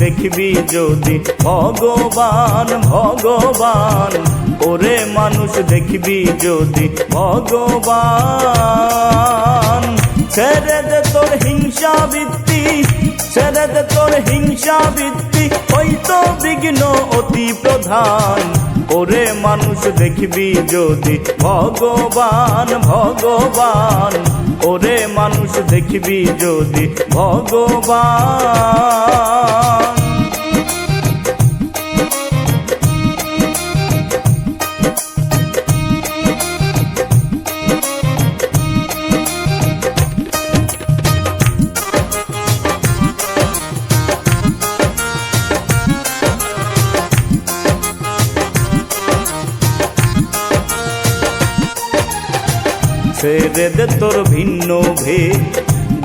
দেখবি যদি ভগবান ভগবান, ওরে মানুষ দেখবি যদি ভগবান। ছেড়ে দে তোর হিংসা বৃত্তি, ছেড়ে দে তোর হিংসা বৃত্তি, হয়তো বিঘ্ন অতি প্রধান। ওরে মানুষ দেখবি যদি ভগবান ভগবান, ওরে মানুষ দেখবি যদি ভগবান। ছেড়ে দে তোর ভিন্ন ভেদ,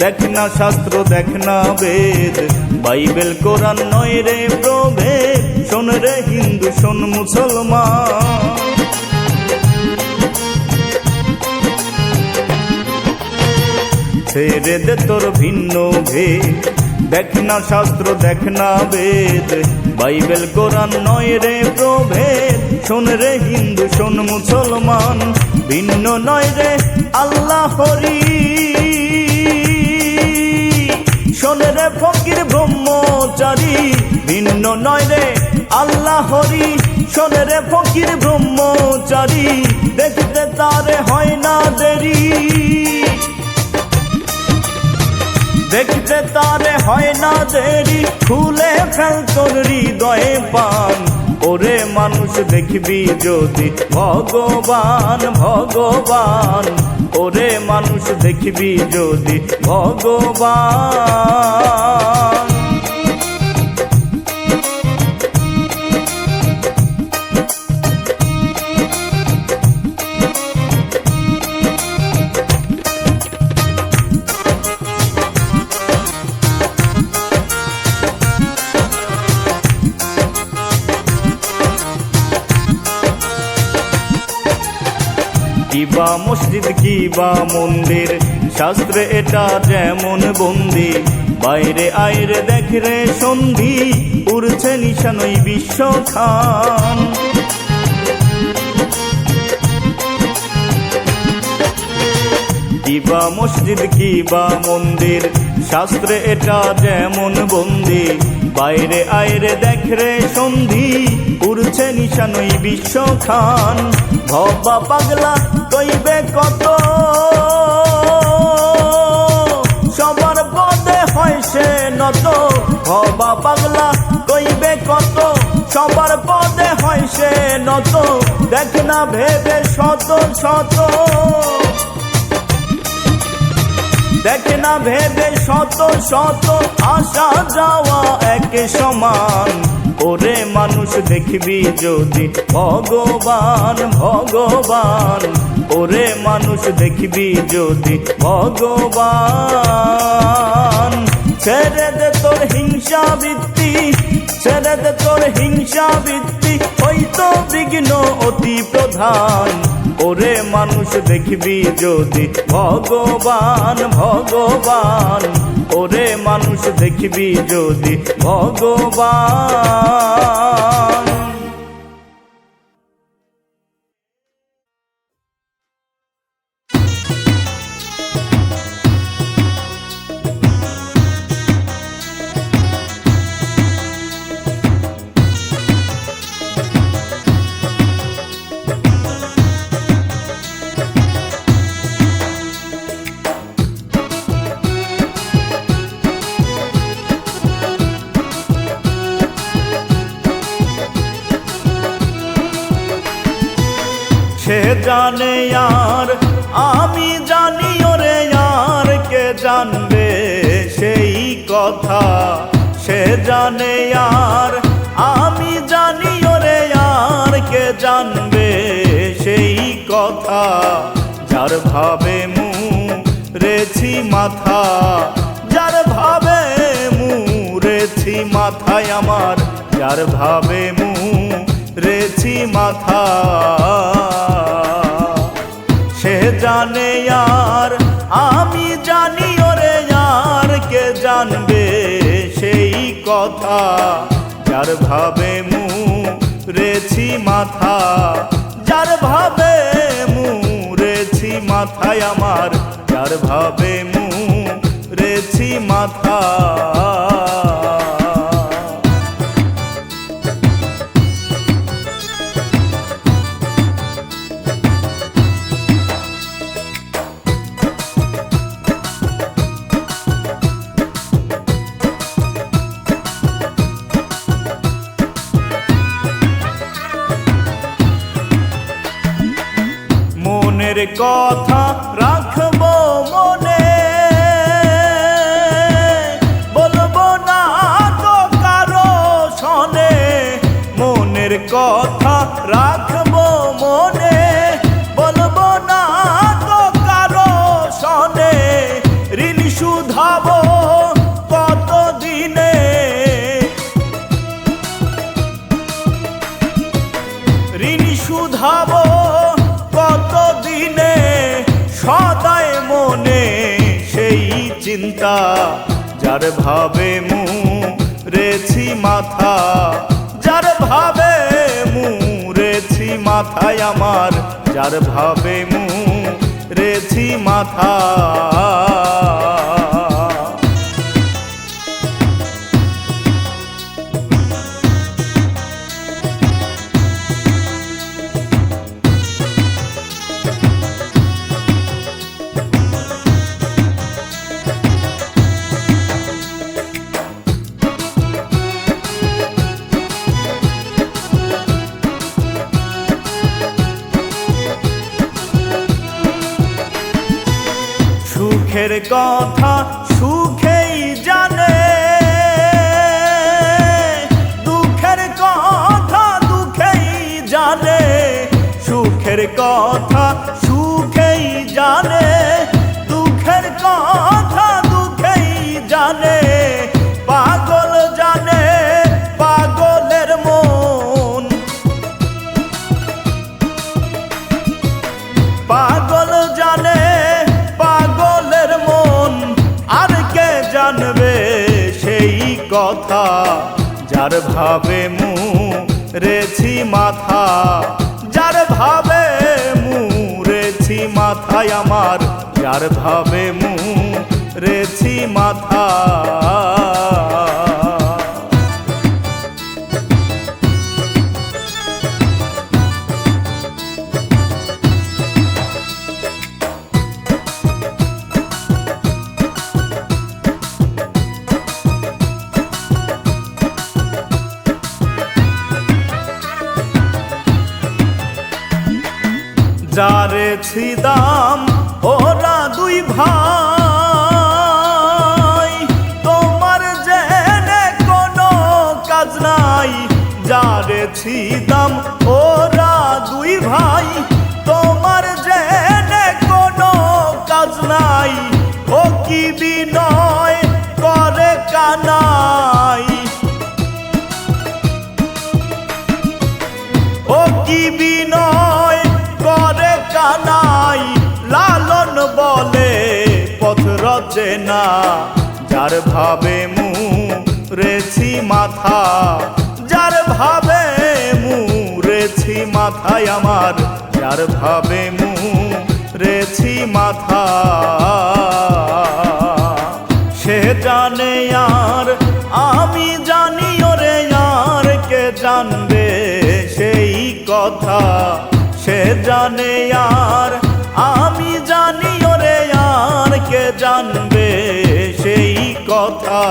দেখ না শাস্ত্র দেখ না বেদ, বাইবেল কোরআন নয় রে প্রভেদ। শোন রে হিন্দু শোন মুসলমান, ছেড়ে দে তোর ভিন্ন ভেদ, দেখ না শাস্ত্র দেখ না বেদ, বাইবেল কোরআন নয় রে প্রভেদ। শোন রে হিন্দু শোন মুসলমান, ভিন্ন নয় রে আল্লাহ হরি। শোন রে ফকির ব্রহ্মচারী, ভিন্ন নয় রে আল্লাহ হরি। শোন রে ফকির ব্রহ্মচারী, দেখতে তারে হয় না দেরি, দেখতে তারে হয় না দেরি। খুলে ফেল তোর হৃদয়ে পান, ওরে মানুষ দেখবি যদি ভগবান ভগবান, ওরে মানুষ দেখবি যদি ভগবান। কিবা মসজিদ কিবা মন্দির, শাস্ত্রে এটা যেমন বন্দি, বাইরে আইরে দেখ রে সন্ধি, উড়ছে নিশানই বিশ্ব খান। কিবা মসজিদ কিবা মন্দির, শাস্ত্রে এটা যেমন বন্দি, বাইরে আইরে দেখ রে সন্ধি, উড়ছে নিশানই বিশ্ব খান। ভবা পাগলা কইবে কত, সবার পদে হয় সে নত। ভবা পাগলা কইবে কত, সবার পদে হয় সে নত। দেখ না ভেবে শত শত, দেখ না ভেবে শত শত, আসা যাওয়া এক সমান। ওরে মানুষ দেখবি যদি ভগবান ভগবান, ওরে মানুষ দেখবি যদি ভগবান। ছেড়ে দে তোর হিংসা বৃত্তি, ছেড়ে দে তোর হিংসা বৃত্তি, হয়তো বিঘ্ন অতি প্রধান। ওরে মানুষ দেখবি যদি ভগবান ভগবান, ওরে মানুষ দেখবি যদি ভগবান। সে জানে আর আমি জানি, ওরে আর কে জানবে সেই কথা। সে জানে আর আমি জানি, ওরে আর কে জানবে সেই কথা। যার ভাবে মুরেছি মাথা, যার ভাবে মুরেছি মাথায় আমার, যার ভাবে মুরেছি মাথা। সে জানে আর আমি জানি, ওরে আর কে জানবে সেই কথা। কথা, যার ভাবে মুরেছি মাথা, যার ভাবে মুরেছি মাথায় আমার, যার ভাবে মুরেছি মাথা। মনের কথা রাখবো মনে, বলবো না তো কারো শোনে। মনের কথা রাখবো মনে, বলবো না তো কারো শোনে। ঋণ শুধাবো কত দিনে, ঋণ শুধাবো কত দিনে, সদাই মনে সেই চিন্তা, যার ভাবে মুরেছি মাথা, যার ভাবে মুরেছি মাথায় আমার, যার ভাবে মুরেছি মাথা। সুখের কথা সুখেই জানে, দুঃখের কথা দুঃখেই জানে। সুখের কথা সুখেই জানে, দুঃখের কথা দুঃখেই জানে। পাগল জানে পাগলের মন, পাগল জানে পাগলের মন। আর কে জানবে সেই কথা, যার ভাবে মুরেছি মাথা, যার ভাবে মুরেছি মাথায় আমার, যার ভাবে মুরেছি মাথা। যারে ছিদাম ওরা দুই ভাই, তোমার জেনে কোনো কাজ নাই। যারে ছিদাম ওরা দুই ভাই, তোমার জেনে কোনো কাজ নাই। ও কি বিনয় করে কানাই, ও কি বিনয় করে কানাই। লালন বলে পথ রচে না, যার ভাবে মুরেছি মাথা, যার ভাবে মুরেছি মাথায় আমার, যার ভাবে মুরেছি মাথা। সে জানে আর আমি জানি, ওরে আর কে জানবে সেই কথা। সে জানে আর আমি জানি, ওরে আর কে জানবে সেই কথা।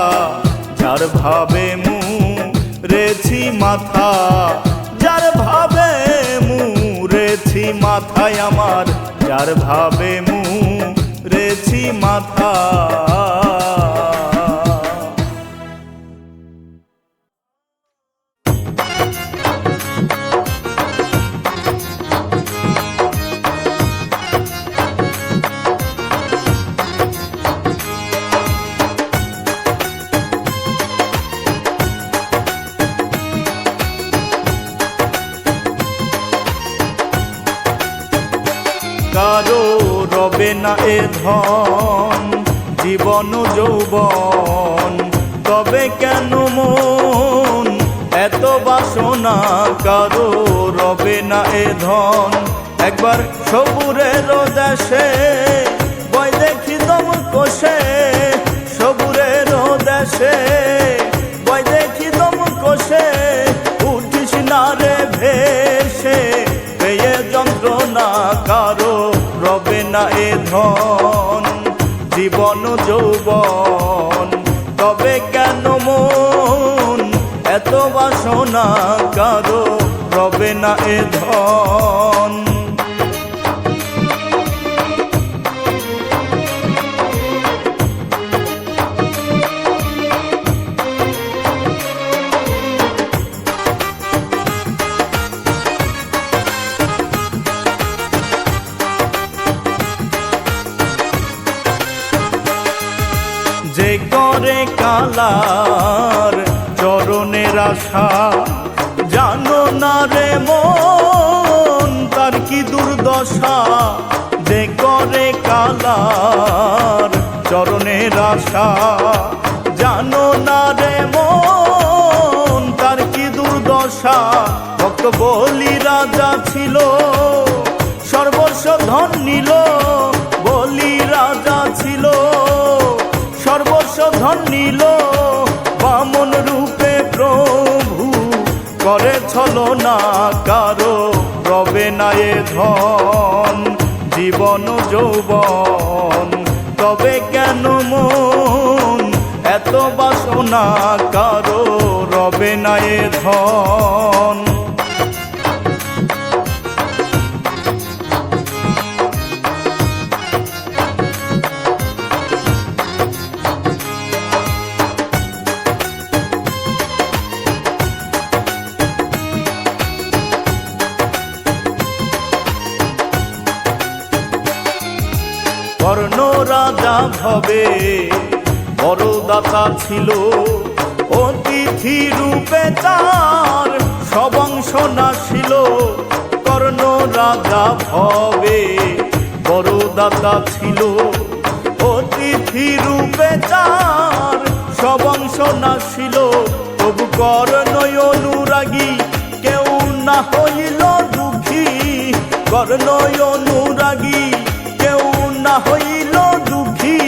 যার ভাবে মুরেছি মাথা, যার ভাবে মুরেছি মাথায় আমার, যার ভাবে মুরেছি মাথা। কারো রবে না এ ধন জীবন যৌবন, তবে কেন মন এত বাসনা কারো রবে না এ ধন। একবার সবুরের দেশে বয় দেখি দম কষে, সবুরের দেশে বয় দেখি দম কষে, উঠিস না রে ভেসে পেয়ে যন্ত্রণা কারো রবে না এ ধন। জীবন যৌবন তবে কেন মন এত বাসনা কারো রবে না এ ধন। যে করে কালার চরণের আশা, জানো না রে মন তার কি দুর্দশা। যে করে কালার চরণের আশা, জানো না রে মন তার কি দুর্দশা। ভক্ত বলি রাজা ছিল সর্বস্ব ধন নিল, বলি রাজা ছিল সর্বস্ব ধন নিল। বামন রূপে প্রভু করে ছলনা কারো রবে না এ ধন। জীবন যৌবন তবে কেন মন এত বাসনা কারো রবে না এ ধন। কর্ণ রাজা ভবে বড় দাতা ছিল, অতিথি রূপে তার সবংশ নাশিল। কর্ণ রাজা ভবে বড় দাতা ছিল, অতিথি রূপে তার সবংশ নাশিল। তবু কর্ণই অনুরাগী কেউ না হইল দুঃখী, কর্ণই অনুরাগী কেউ না হইল দুঃখী।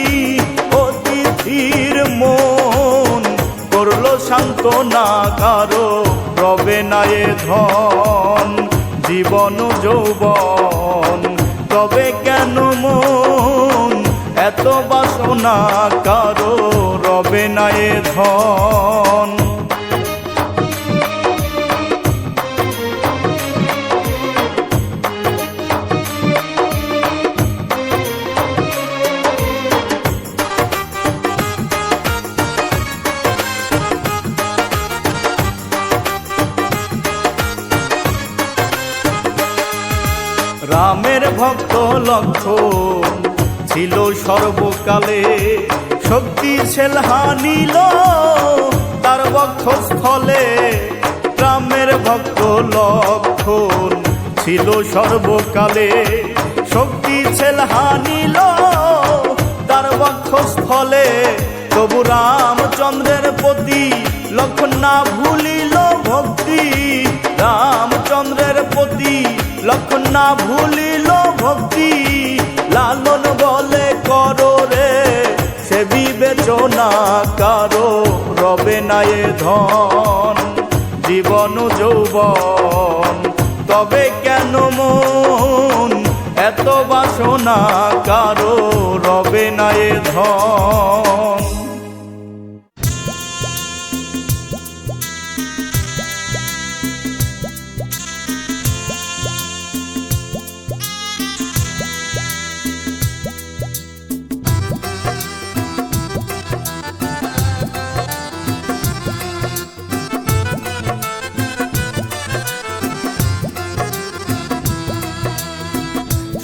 অতিথির মন করলো সান্ত্বনা কারো রবে না এ ধন। জীবন যৌবন তবে কেন মন এত বাসনা কারো রবে না এ ধন। রামের ভক্ত লক্ষণ ছিল সর্বকালে, শক্তি ছেলহা নিল তার বক্ষস্থলে। রামের ভক্ত লক্ষণ ছিল সর্বকালে, শক্তি ছেলহা নিল তার বক্ষস্থলে। তবু রামচন্দ্রের প্রতি লক্ষণ না ভুলিল ভক্তি, রামচন্দ্রের প্রতি লক্ষণ না ভুলিল ভক্তি। লালন বলে করো রে সে বিবেচনা কারো রবে না এ ধন। জীবন যৌবন তবে কেন মন এত বাসনা কারো রবে না এ ধন।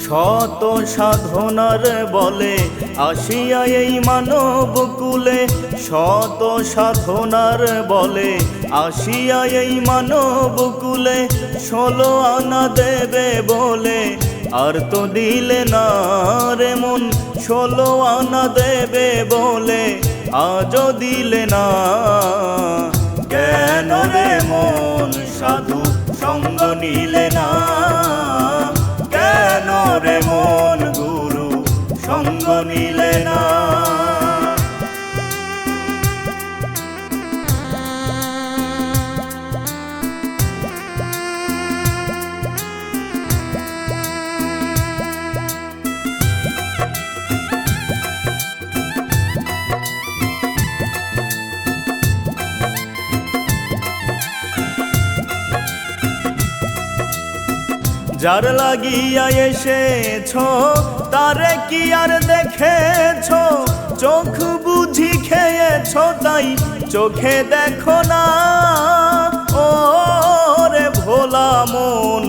শত সাধনার বলে আসিয়া এই মানব কুলে, শত সাধনার বলে আসিয়া এই মানব কুলে 16 আনা দেবে বলে আর তো দিলে না রে মন 16 আনা দেবে বলে আজও দিলে না কেন রে মন সাধু সঙ্গ নিলে না কেন রে মন গুরু সঙ্গ নিলে না যার লাগিয়া এসেছ তারে কি আর দেখেছ চোখ বুঝি খেয়েছ তাই চোখে দেখো না ও রে ভোলা মন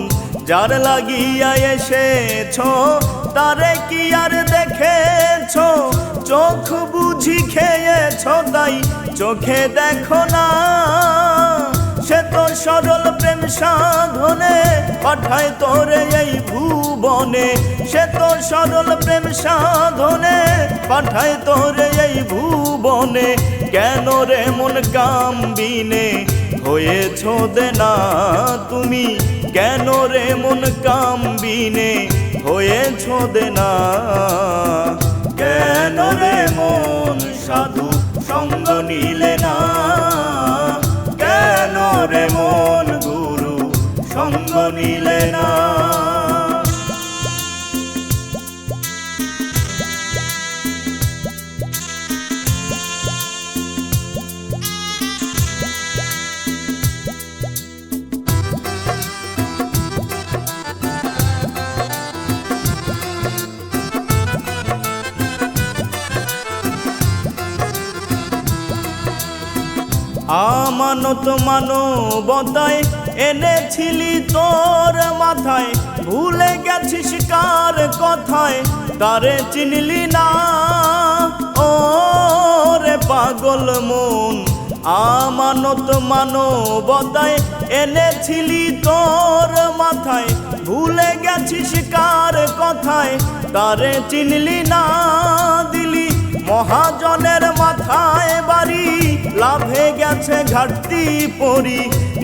যার লাগিয়া এসেছ তারে কি আর দেখেছ চোখ বুঝি খেয়েছ তাই চোখে দেখো না সে তো সরল প্রেম সাধনে পাঠায় তোরে এই ভুবনে সে তো সরল প্রেম সাধনে পাঠায় তোরে এই ভুবনে কেন রে মন কামবিনে হয়েছ দেনা তুমি কেন রে মন কামবিনে হয়েছ দেনা কেন রে মন সাধু সঙ্গ নিলে না কেন রে মন গুরু সঙ্গ নিলে না আমানত মানবতায় এনেছিলি তোর মাথায় ভুলে গেছিস কার কথায় তারে চিনলি না ও রে পাগল মন আমানত মানবতায় এনেছিলি তোর মাথায় ভুলে গেছিস কার কথায় তারে চিনলি না দিলি মহাজনের মাথায় বাড়ি লাভে গেছে ঘাটতি পড়ি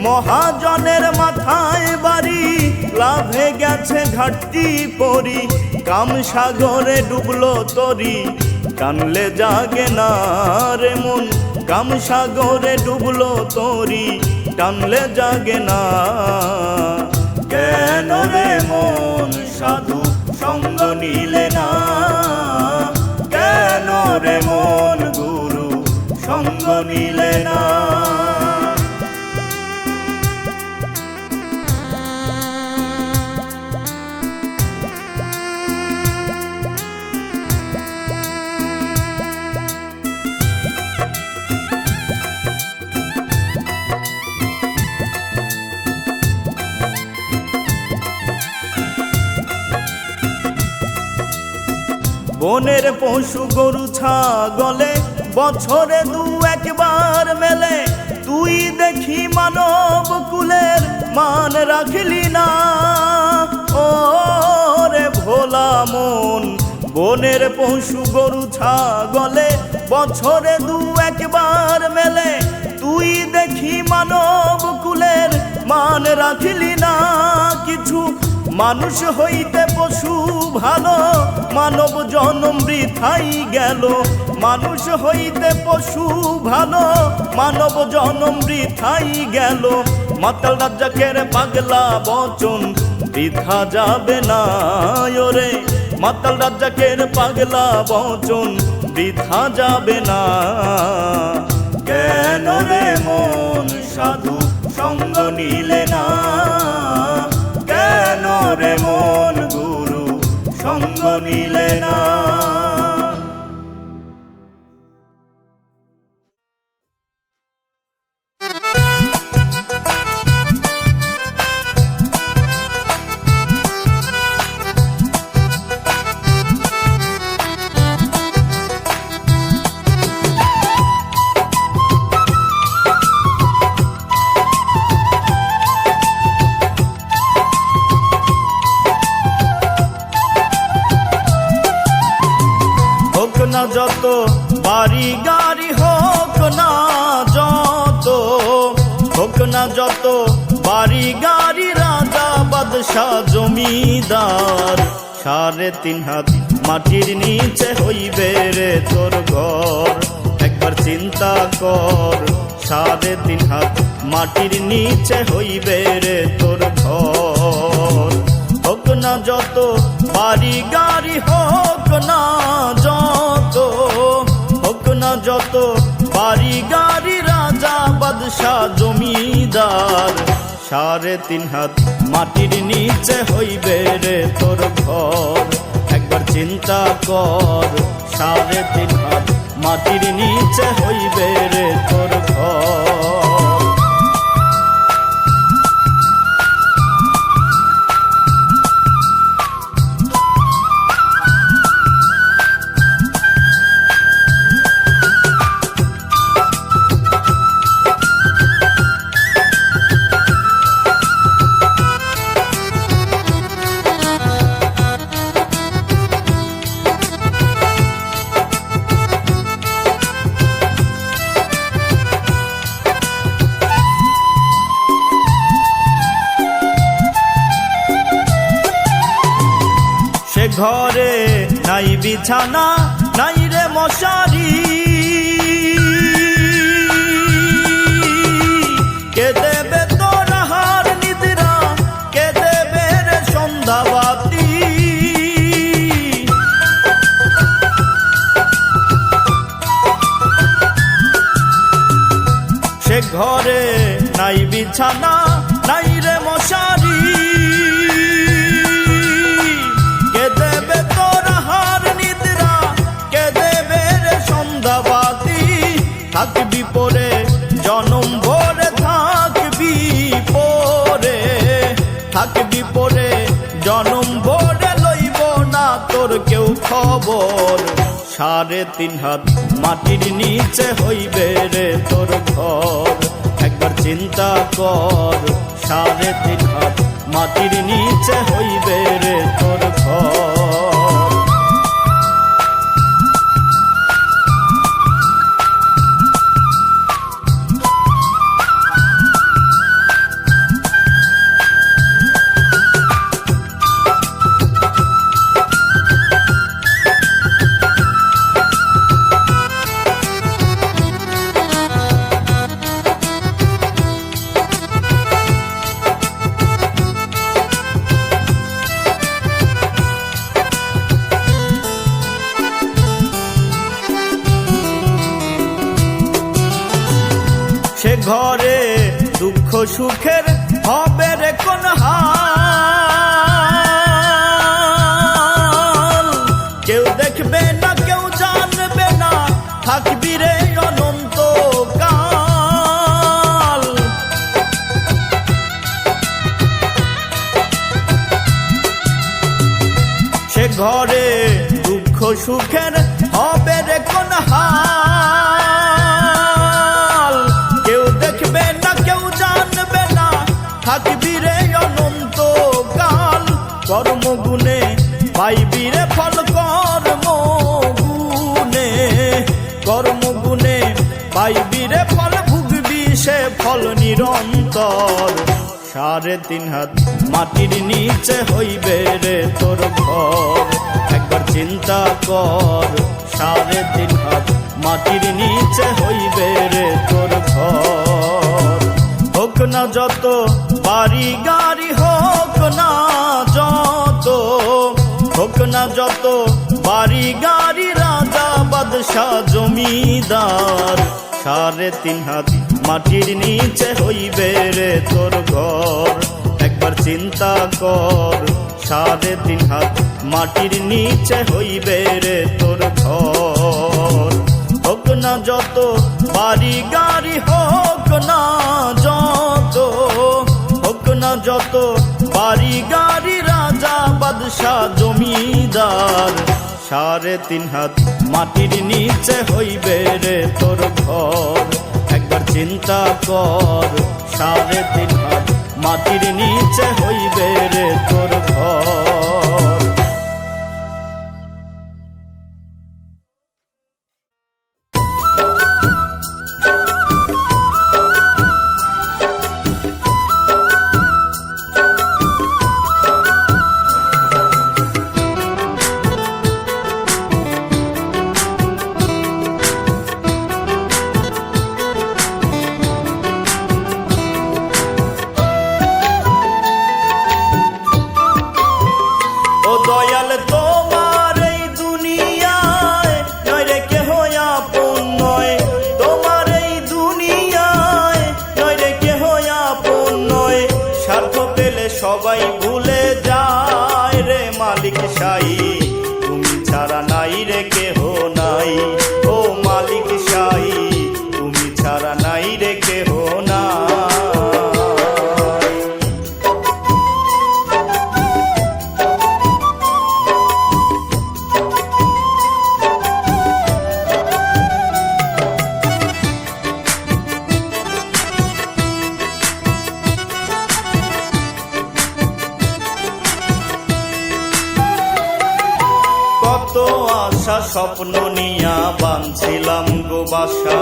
মহাজনের মাথায় বাড়ি লাভে গেছে ঘাটতি পড়ি কাম সাগরে ডুবলো তরি টানলে জাগে না রে মন কাম সাগরে ডুবলো তরি টানলে জাগে না কেন রে মন সাধু সঙ্গ নিলে না কেন রে মন গুরু সঙ্গ নিলে না বনের পশু গরু ছাগলে বছরে 2-1 বার মেলে তুই দেখি মানব কুলের মান রাখলি না ও রে ভোলা মন বনের পশু গরু ছাগলে বছরে 2-1 বার মেলে তুই দেখি মানব কুলের মান রাখলি না কিছু মানুষ হইতে পশু ভালো মানব জন্ম বৃথাই গেল মানুষ হইতে পশু ভালো মানব জন্ম বৃথাই গেল মাতাল রাজ্জাকের পাগলা বচন বৃথা যাবে না ওরে মাতাল রাজ্জাকের পাগলা বচন বৃথা যাবে না কেন রে মন সাধু সঙ্গ নিলে না কেন রে মন গুরু সঙ্গ নিলে না না যত বাড়ি গাড়ি, হোক না যত, হোক না যত বাড়ি গাড়ি, রাজা বাদশা জমিদার, 3.5 হাত মাটির নিচে হইবে রে তোর ঘর। একবার চিন্তা কর, 3.5 হাত মাটির নিচে হইবে রে তোর ঘর। হোক না যত বাড়ি গাড়ি, হোক না যত, হোক না যত বাড়ি গাড়ি, রাজা বাদশা জমিদার, 3.5 হাত মাটির নিচে হইবে রে তোর ঘর। একবার চিন্তা কর, 3.5 হাত মাটির নিচে হইবে রে তোর ঘর। সে ঘরে নাই বিছানা, নাই রে মশারি, কে দেবে তোর আহার নিদ্রা, কে দেবে রে সন্ধ্যাবাতি। সে ঘরে নাই বিছানা, নাই রে মশারি, কে দেবে তোর আহার নিদ্রা, কে দেবে রে সন্ধ্যাবাতি। থাকবি পরে জনম ভরে, থাকবি পরে, থাকবি পরে জনম ভরে, লইব না তোর কেউ খবর। 3.5 হাত মাটির নিচে হইবে রে তোর ঘর। একবার চিন্তা কর, 3.5 হাত মাটির নিচে হইবে রে তোর ঘর। সে ঘরে দুঃখ সুখের হবে রে কোন হাল, কেউ দেখবে না, কেউ জানবে না, থাকবি রে অনন্ত কাল। সে ঘরে দুঃখ সুখের হবে রে কোন হাল, কেউ দেখবে না, কেউ জানবে না, থাকবি রে অনন্ত কাল। কর্মগুণে পাইবি রে ফল, কর্মগুণে, কর্মগুণে পাইবি রে ফল, ভুগবি সে ফল নিরন্তর। 3.5 হাত মাটির নিচে হইবে রে তোর ঘর। একবার চিন্তা কর, 3.5 হাত মাটির নিচে হইবে রে তোর ঘর। হোক না যত বাড়ি গাড়ি, হোক না যত, হোক না যত বাড়ি গাড়ি, রাজা বাদশা জমিদার, 3.5 হাত মাটির নিচে হইবে রে তোর ঘর। একবার চিন্তা কর, 3.5 হাত মাটির নিচে হইবে রে তোর ঘর। হোক না যত বাড়ি গাড়ি, হোক না যত, হোক না যত বাড়ি গাড়ি, রাজা বাদশা জমিদার, 3.5 হাত মাটির নিচে হইবে রে তোর ঘর। একবার চিন্তা কর, 3.5 হাত মাটির নিচে হইবে রে তোর ঘর। সবাই ভুলে যায় রে মালিক শাহী, তুমি ছাড়া নাই রে কেহ নাই। ও মালিক শাহী, তুমি ছাড়া নাই রে কেহ নাই। কত আশা স্বপ্ন নিয়া বাঁধছিলাম গো বাসা,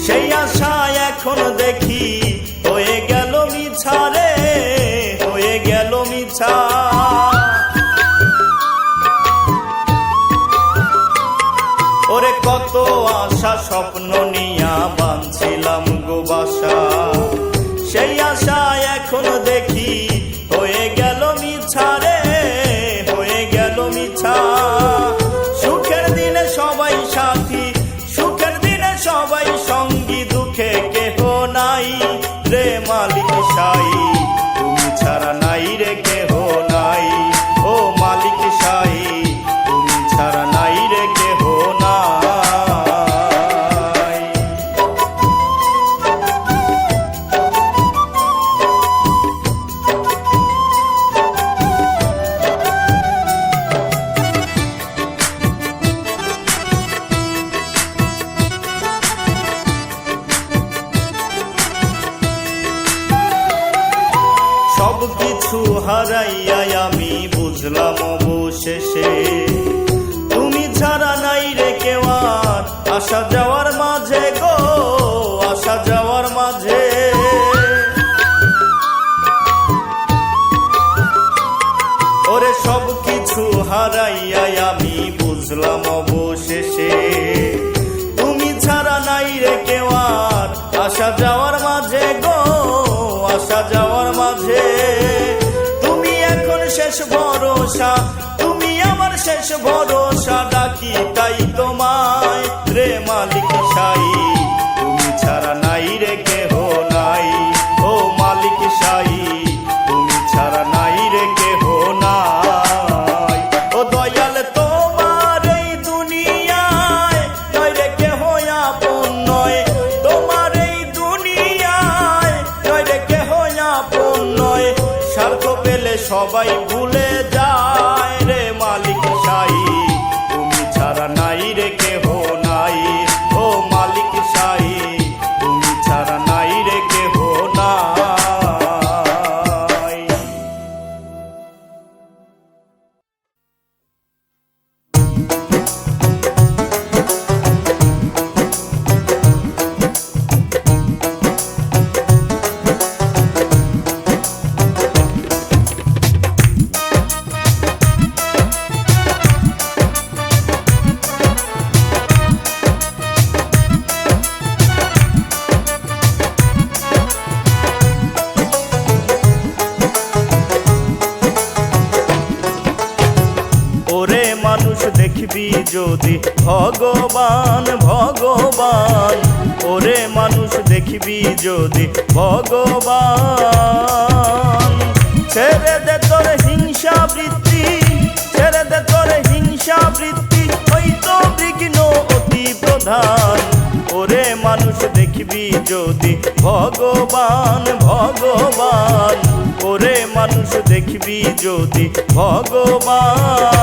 সেই আশা এখন দেখি হয়ে গেল মিছা রে, হয়ে গেল মিছা। ওরে কত আশা স্বপ্ন নিয়া বাঁধছিলাম গো বাসা, সেই আশা এখন দেখি হয়ে গেল মিছা রে, হয়ে গেল মিছা। সুখের দিনে সবাই সাথী, সুখের দিনে সবাই সঙ্গী, দুঃখে কেহ নাই রে মালিক শাহী, তুমি ছাড়া নাই রে কেহ নাই। ও মালিক শাহী, তুমি ছাড়া নাই রে কেহ নাই। সব কিছু হারাইয়া আমি বুঝলাম অবশেষে, তুমি ছাড়া নাই রে কেউ আর আসা যাওয়ার মাঝে গো, আসা যাওয়ার মাঝে। ওরে সব কিছু হারাইয়া আমি বুঝলাম অবশেষে, তুমি ছাড়া নাই রে কেউ আর আসা যাওয়ার মাঝে গো, আসা যাওয়ার মাঝে। তুমি এখন শেষ ভরসা, তুমি আমার শেষ ভরসা, ডাকি তাই তোমায় রে মালিক শাহী, তুমি ছাড়া নাই রে কেহ নাই। ও মালিক শাহী, তুমি ছাড়া নাই রে কেহ নাই। ও দয়াল তোমার এই দুনিয়ায় নয় রে কেহ আপন নয়, তোমার এই দুনিয়ায় নয় রে কেহ আপন নয়। স্বার্থ পেলে সবাই ভুলে যায় রে মালিক শাহী, তুমি ছাড়া নাই রে কেহ নাই। ও মালিক শাহী, তুমি ছাড়া নাই রে কেহ নাই। ওরে মানুষ দেখবি যদি ভগবান ভগবান, ওরে মানুষ দেখবি যদি ভগবান। ছেড়ে দে তোর হিংসা বৃত্তি, ছেড়ে দে তোর হিংসা বৃত্তি, ওই তো বিঘ্ন অতি প্রধান। ওরে মানুষ দেখবি যদি ভগবান ভগবান, ওরে মানুষ দেখবি যদি ভগবান।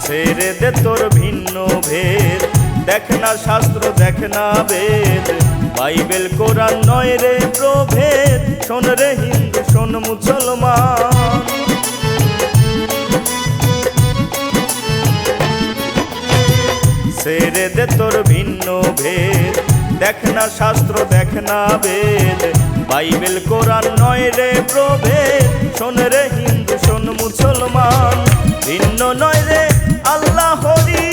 ছেড়ে দে তোর ভিন্ন ভেদ, দেখ না শাস্ত্র দেখ না বেদ, বাইবেল কোরআন নয় রে প্রভেদ। শোন রে হিন্দু শোন মুসলমান, ছেড়ে দে তোর ভিন্ন ভেদ, দেখ না শাস্ত্র দেখ না বেদ, বাইবেল কোরআন নয় রে প্রভেদ। শোন রে হিন্দু শোন মুসলমান, ভিন্ন নয় রে আল্লাহ হরি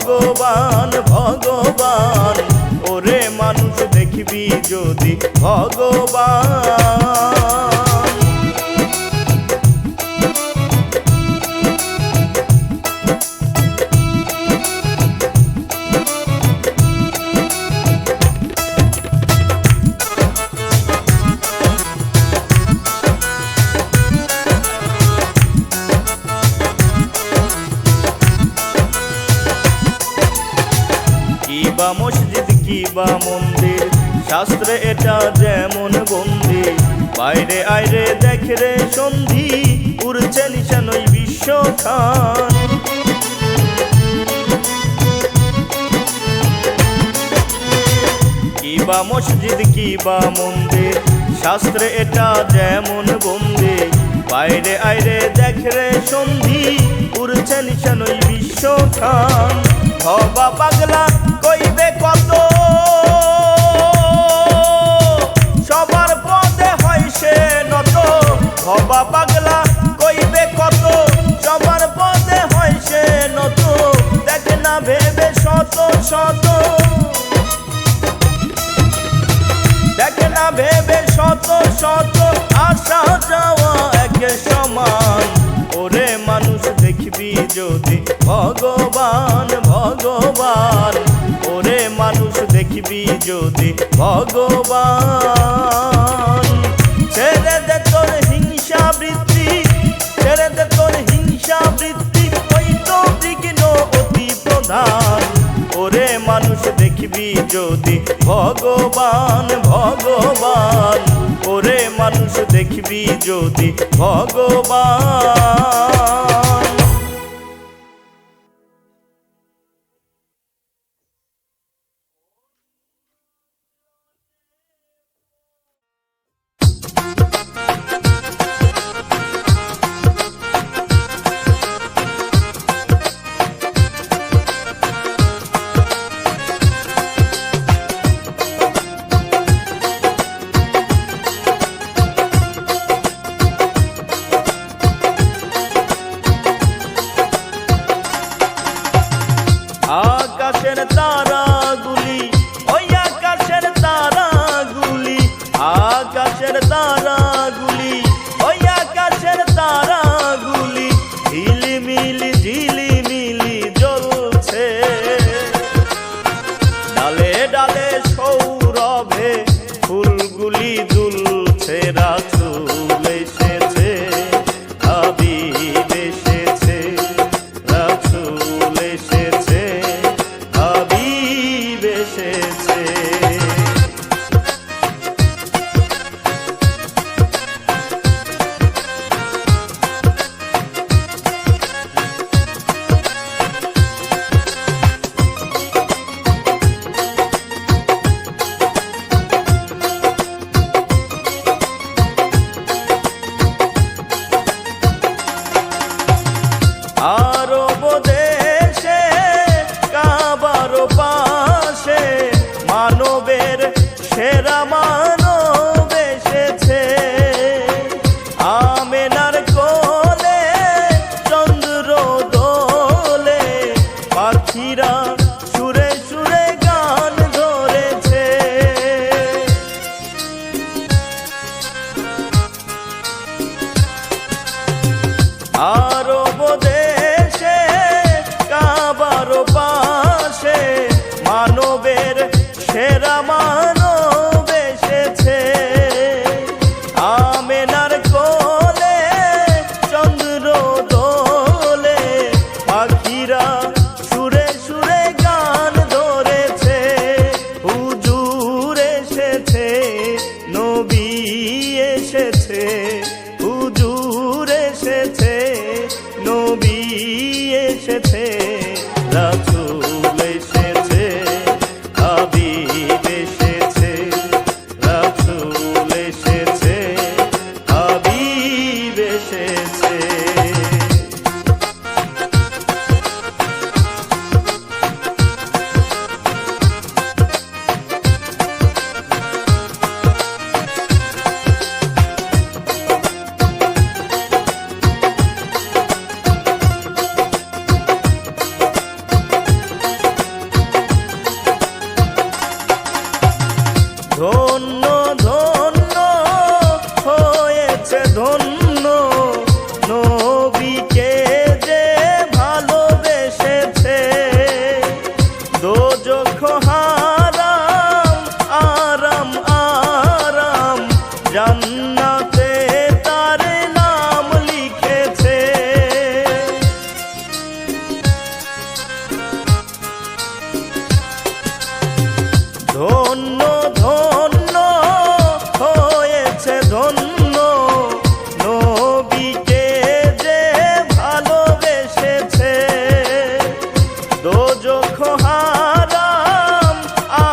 ভগবান ভগবান, ওরে মানুষ দেখবি যদি ভগবান। কিবা মসজিদ কিবা মন্দির, শাস্ত্রে এটা যেমন বন্দি, বাইরে আইরে দেখে রে সন্ধি, উড়ছে নিশান ওই বিশ্বখান। কিবা মসজিদ কিবা মন্দির, শাস্ত্রে এটা যেমন বন্দি, বাইরে আইরে দেখে রে সন্ধি, উড়ছে নিশান ওই বিশ্বখান। হবা পাগলা কইবে কত, সবার পদে হয় সে নত। হবা পাগলা কইবে কত, সবার পদে হয় সে নত। দেখ না ভেবে শত শত, দেখ না ভেবে শত শত, আসা যাওয়া একে সমান। ওরে মানুষ দেখবি যদি ভগবান ভগবান, ওরে মানুষ দেখবি যদি ভগবান। ছেড়ে দে তোর হিংসা বৃত্তি, ছেড়ে দে তোর হিংসা বৃত্তি, ওই তো বিঘ্ন অতি প্রধান। ওরে মানুষ দেখবি যদি ভগবান ভগবান, ওরে মানুষ দেখবি যদি ভগবান। আকাশের তারাগুলি, ওই আকাশের তারাগুলি, আকাশের তারাগুলি, ওই আকাশের তারাগুলি, ঝিলিমিলি ঝিলিমিলি জ্বলছে। ডালে ডালে সৌরভে ফুলগুলি দুলছে, রাসূল এসেছে, হাবিব এসেছে, রাসূল এসেছে, হাবিব এসেছে। আরব দেশে কাবার পাশে মানবের সেরা মানব এসেছে। আমেনার কোলে চন্দ্র দোলে, পাখিরা সুরে সুরে গান ধরেছে। আরব দেশে কাবার পাশে মানবের সেরা মানব এসেছে। আমেনার কোলে চন্দ্র দোলে, পাখিরা সুরে সুরে গান ধরেছে। হুজুর এসেছে, নবী এসেছে, হুজুর এসেছে, নবী এসেছে, রাসূল এসেছে, হাবিব এসেছে, ধন্য ধন্য হয়েছে ধন্য নবীকে যে ভালোবেসেছে। দোজখ হারাম আরাম আরাম জান্নাতে তার নাম লিখেছে। ধন্য ধন্য হয়েছে ধন্য নবীকে যে ভালোবেসেছে। দোজখ হারাম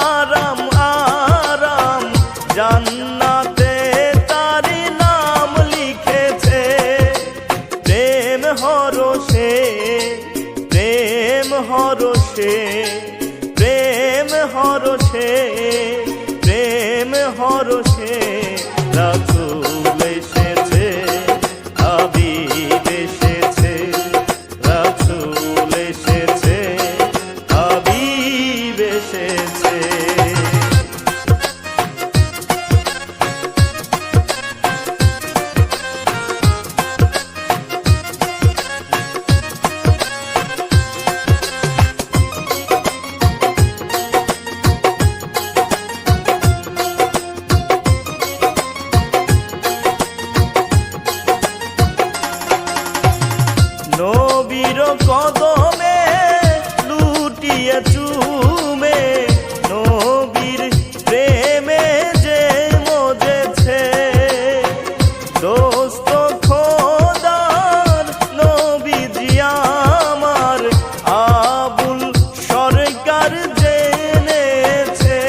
আরাম আরাম জান্নাতে তার নাম লিখেছে। প্রেম হরষে প্রেম হরষে প্রেম হরষে প্রেম হরষে রাসূল এসেছে, হাবিব এসেছে। রাসূল এসেছে, হাবিব এসেছে। নবীর কদমে লুটিয়ে চুমে নবীর প্রেমে যে মজেছে। দোস্ত খোদার নবীজি আমার আবুল সরকার জেনেছে।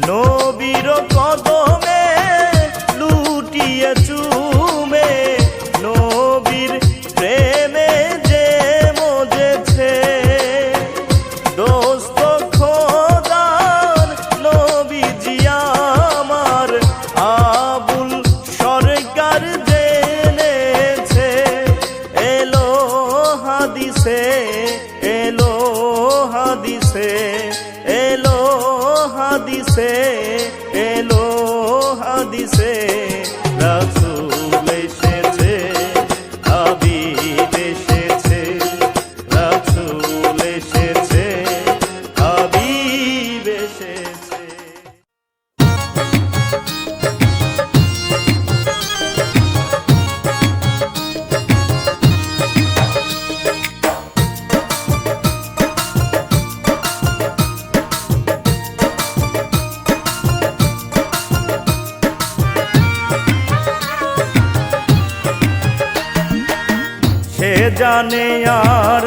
নবীর কদমে লুটিয়ে চুমে নবীর প্রেমে যে মজেছে। দোস্ত খোদার নবীজি আমার আবুল সরকার জেনেছে। এলো হাদিসে এলো হাদিসে এলো হাদিসে এলো হাদিসে রাসূল এসেছে, হাবিব এসেছে। রাসূল এসেছে, হাবিব এসেছে। সে জানে আর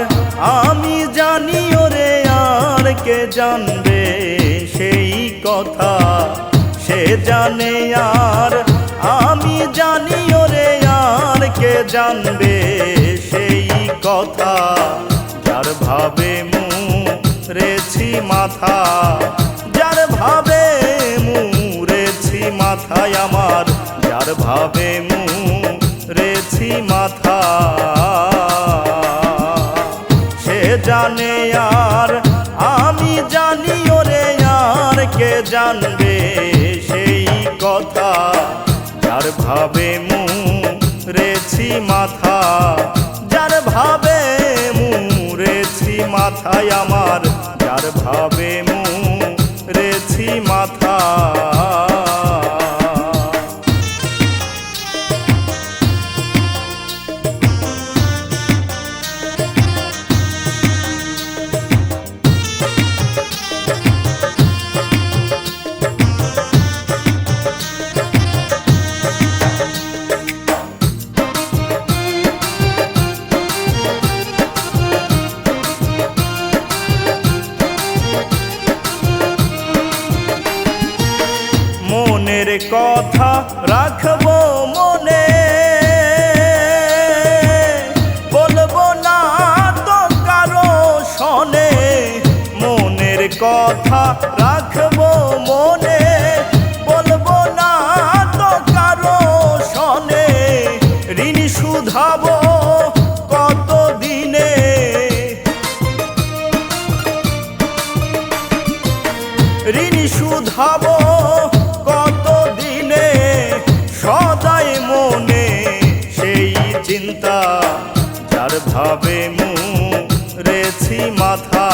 আমি জানি ওরে আর কে জানবে সেই কথা। সে জানে আর আমি জানি ওরে আর কে জানবে সেই কথা। যার ভাবে মুরেছি মাথা যার ভাবে মুরেছি মাথায় আমার যার ভাবে মুরেছি মাথা। সে জানে আর আমি জানি ওরে আর কে জানবে সেই কথা। যার ভাবে মুরেছি মাথা যার ভাবে মুরেছি মাথায় আমার যার ভাবে মুরেছি মাথা। মনের কথা রাখবো মনে বলবো না তো কারো শোনে। মনের কথা রাখবো মনে বলবো না তো কারো শোনে। ঋণ শুধাবো কত দিনে যার ভাবে মুরেছি মাথা,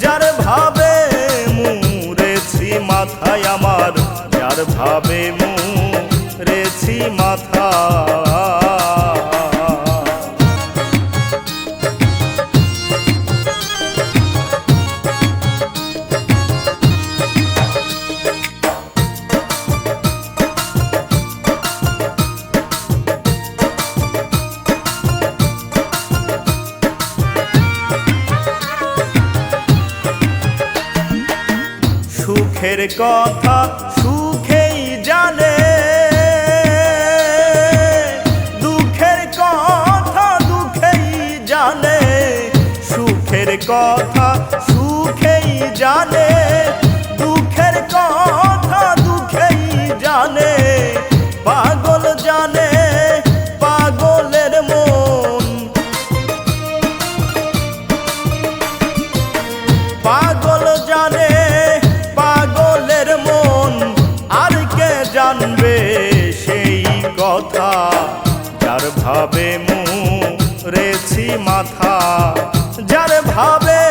যার ভাবে মুরেছি মাথায় আমার, যার ভাবে মুরেছি মাথা। সুখের কথা সুখেই জানে, দুঃখের কথা দুঃখেই জানে, সুখের কথা সুখেই জানে, দুঃখের কথা দুঃখেই জানে। পাগল জানে পাগলের মন, পাগল জানে পাগলের মন, আর কে জানবে সেই কথা, যার ভাবে মুরেছি মাথা, যার ভাবে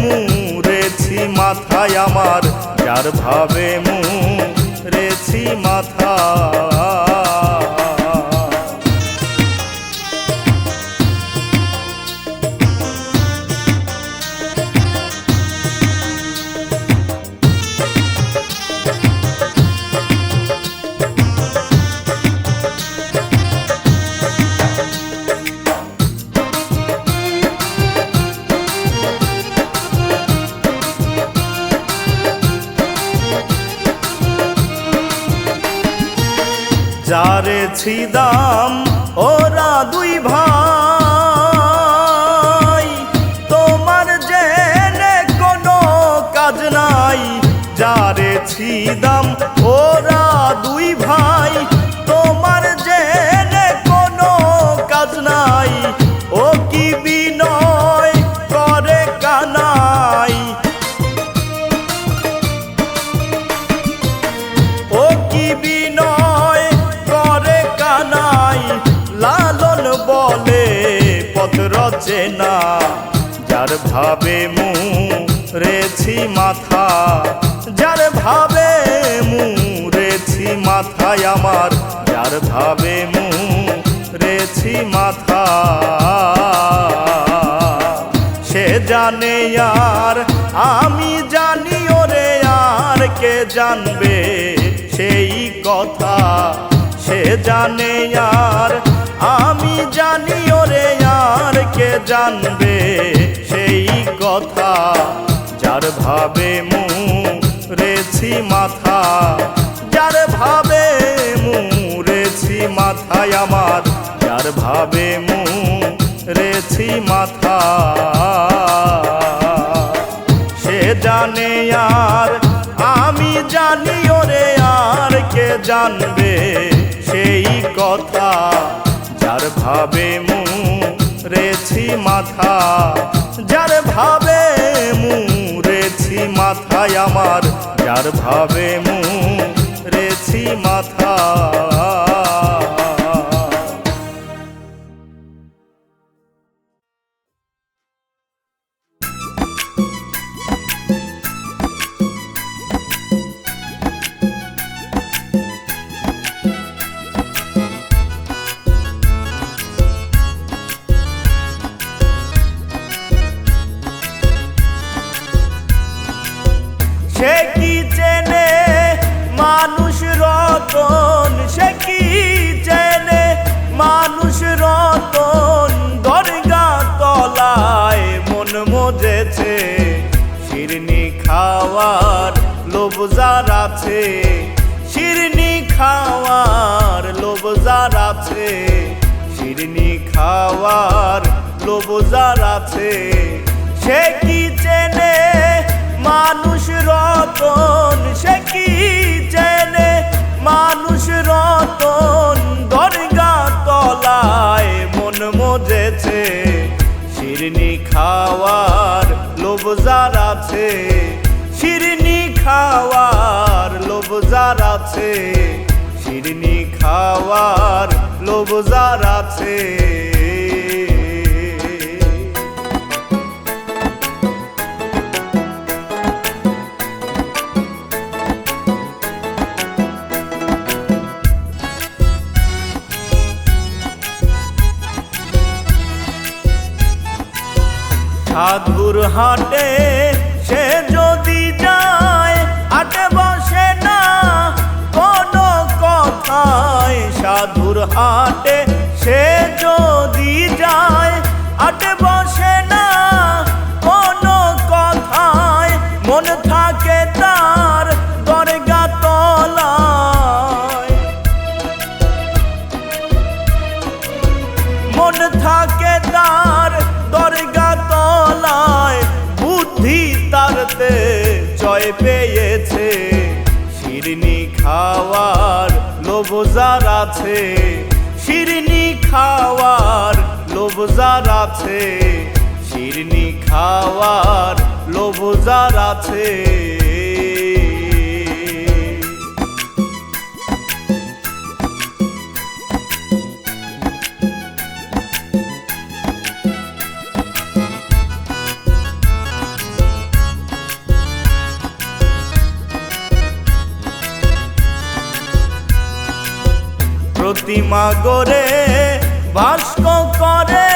মুরেছি মাথায় আমার, যার ভাবে মুরেছি মাথা। যারে ছিদাম ওরা দুই ভাই, তোমার জেনে কোনো কাজ নাই। যারে ছিদাম ওরা দুই ভাই, তোমার জেনে কোনো কাজ নাই। ও কি বিনয় করে কানাই, ও কি বিনয় করে কানাই। লালন বলে পথ রচে না, যার ভাবে মুরেছি মাথা, যার ভাবে মুরেছি মাথায় আমার, যার ভাবে মুরেছি মাথা। সে জানে আর আমি জানি, ওরে আর কে জানবে সেই কথা, সে জানে আর আমি জানি, ওরে আর কে জানবে সেই কথা, যার ভাবে মুরেছি মাথা, যার ভাবে মুরেছি মাথায় আমার, যার ভাবে মুরেছি মাথা। সে জানে আর আমি জানি, ওরে আর কে জানবে সেই কথা, যার ভাবে মুরেছি মাথা, যার ভাবে মুরেছি মাথায় আমার, যার ভাবে মুরেছি মাথা। সে কি চেনে মানুষ রতন, সে কি চেনে মানুষ রতন। দরগা তলায় মন মজেছে, শিরনি খাওয়ার লোভ যার আছে, শিরনি খাওয়ার লোভ যার আছে, শিরনি খাওয়ার লোভ যার আছে। সে কি চেনে মানুষ রতন, সে কি চেনে মানুষ রতন। দরগা তলায় মন মজেছে, শিরনি খাওয়ার লোভ যার আছে, শিরনি খাওয়ার লোভ যার আছে, শিরনি খাওয়ার লোভ যার আছে। সাধুর হাটে সে যদি যায়, হাটে বসে না কোনো কথায়। সাধুর হাটে সে যদি যায়, হাটে বসে না কোনো কথায়। মন থাকে তার দরগা তলায়, মন থাকে তার দরগা তলায়। বুদ্ধি তারতে জয় পেয়েছে, শিরনি খাওয়ার লোভ যার আছে। শিরনি খাওয়ার লোভ যার আছে, শিরনি খাওয়ার লোভ যার আছে। প্রতিমা গড়ে ভাস্ক করে,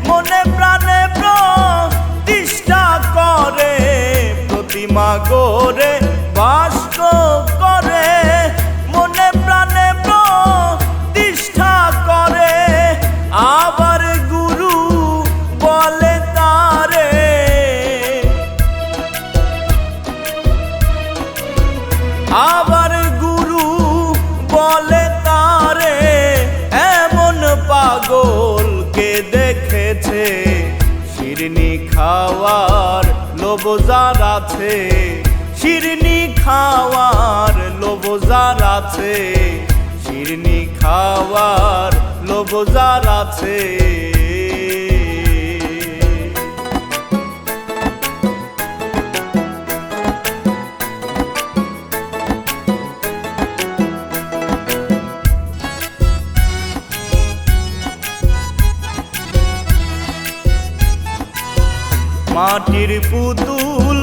মনে প্রাণে প্রতিষ্ঠা করে। প্রতিমা গড়ে ভাস্ক করে, মনে প্রাণে প্রতিষ্ঠা করে। আবার গুরু বলে তারে, আবার গুরু বলে তারে। এমন পাগলকে দেখেছে, শিরনি খাওয়ার লোভ যার আছে। শিরনি খাওয়ার লোভ যার আছে, শিরনি খাওয়ার লোভ যার আছে। মাটির পুতুল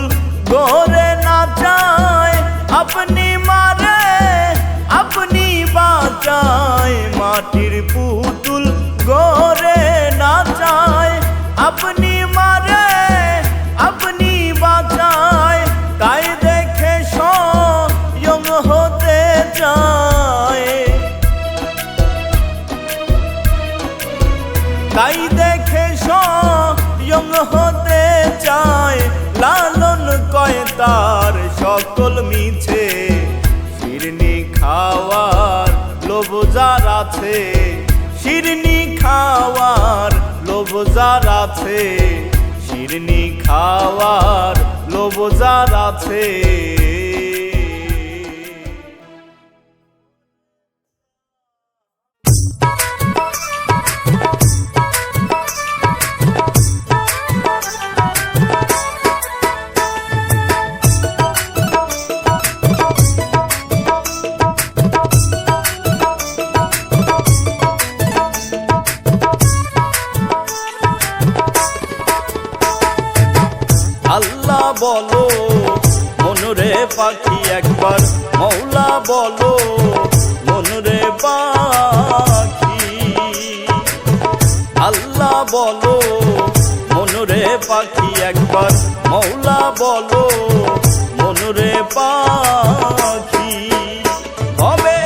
গড়ে নাচায়, আপনি মারে আপনি বাঁচায়। মাটির পুতুল গড়ে নাচায়, আপনি মারে আপনি বাঁচায়। তাই দেখে স্বয়ং হতে চায়, তাই দেখে স্বয়ং হতে চায়। লালন কয় তার সকল মিছে, শিরনি খাওয়ার লোভ যার আছে। শিরনি খাওয়ার লোভ যার আছে, শিরনি খাওয়ার লোভ যার আছে। আল্লাহ বলো মনরে পাখি একবার, মৌলা বলো মনরে পাখি। আল্লাহ বলো মনরে পাখি একবার, মৌলা বলো মনরে পাখি। ভবে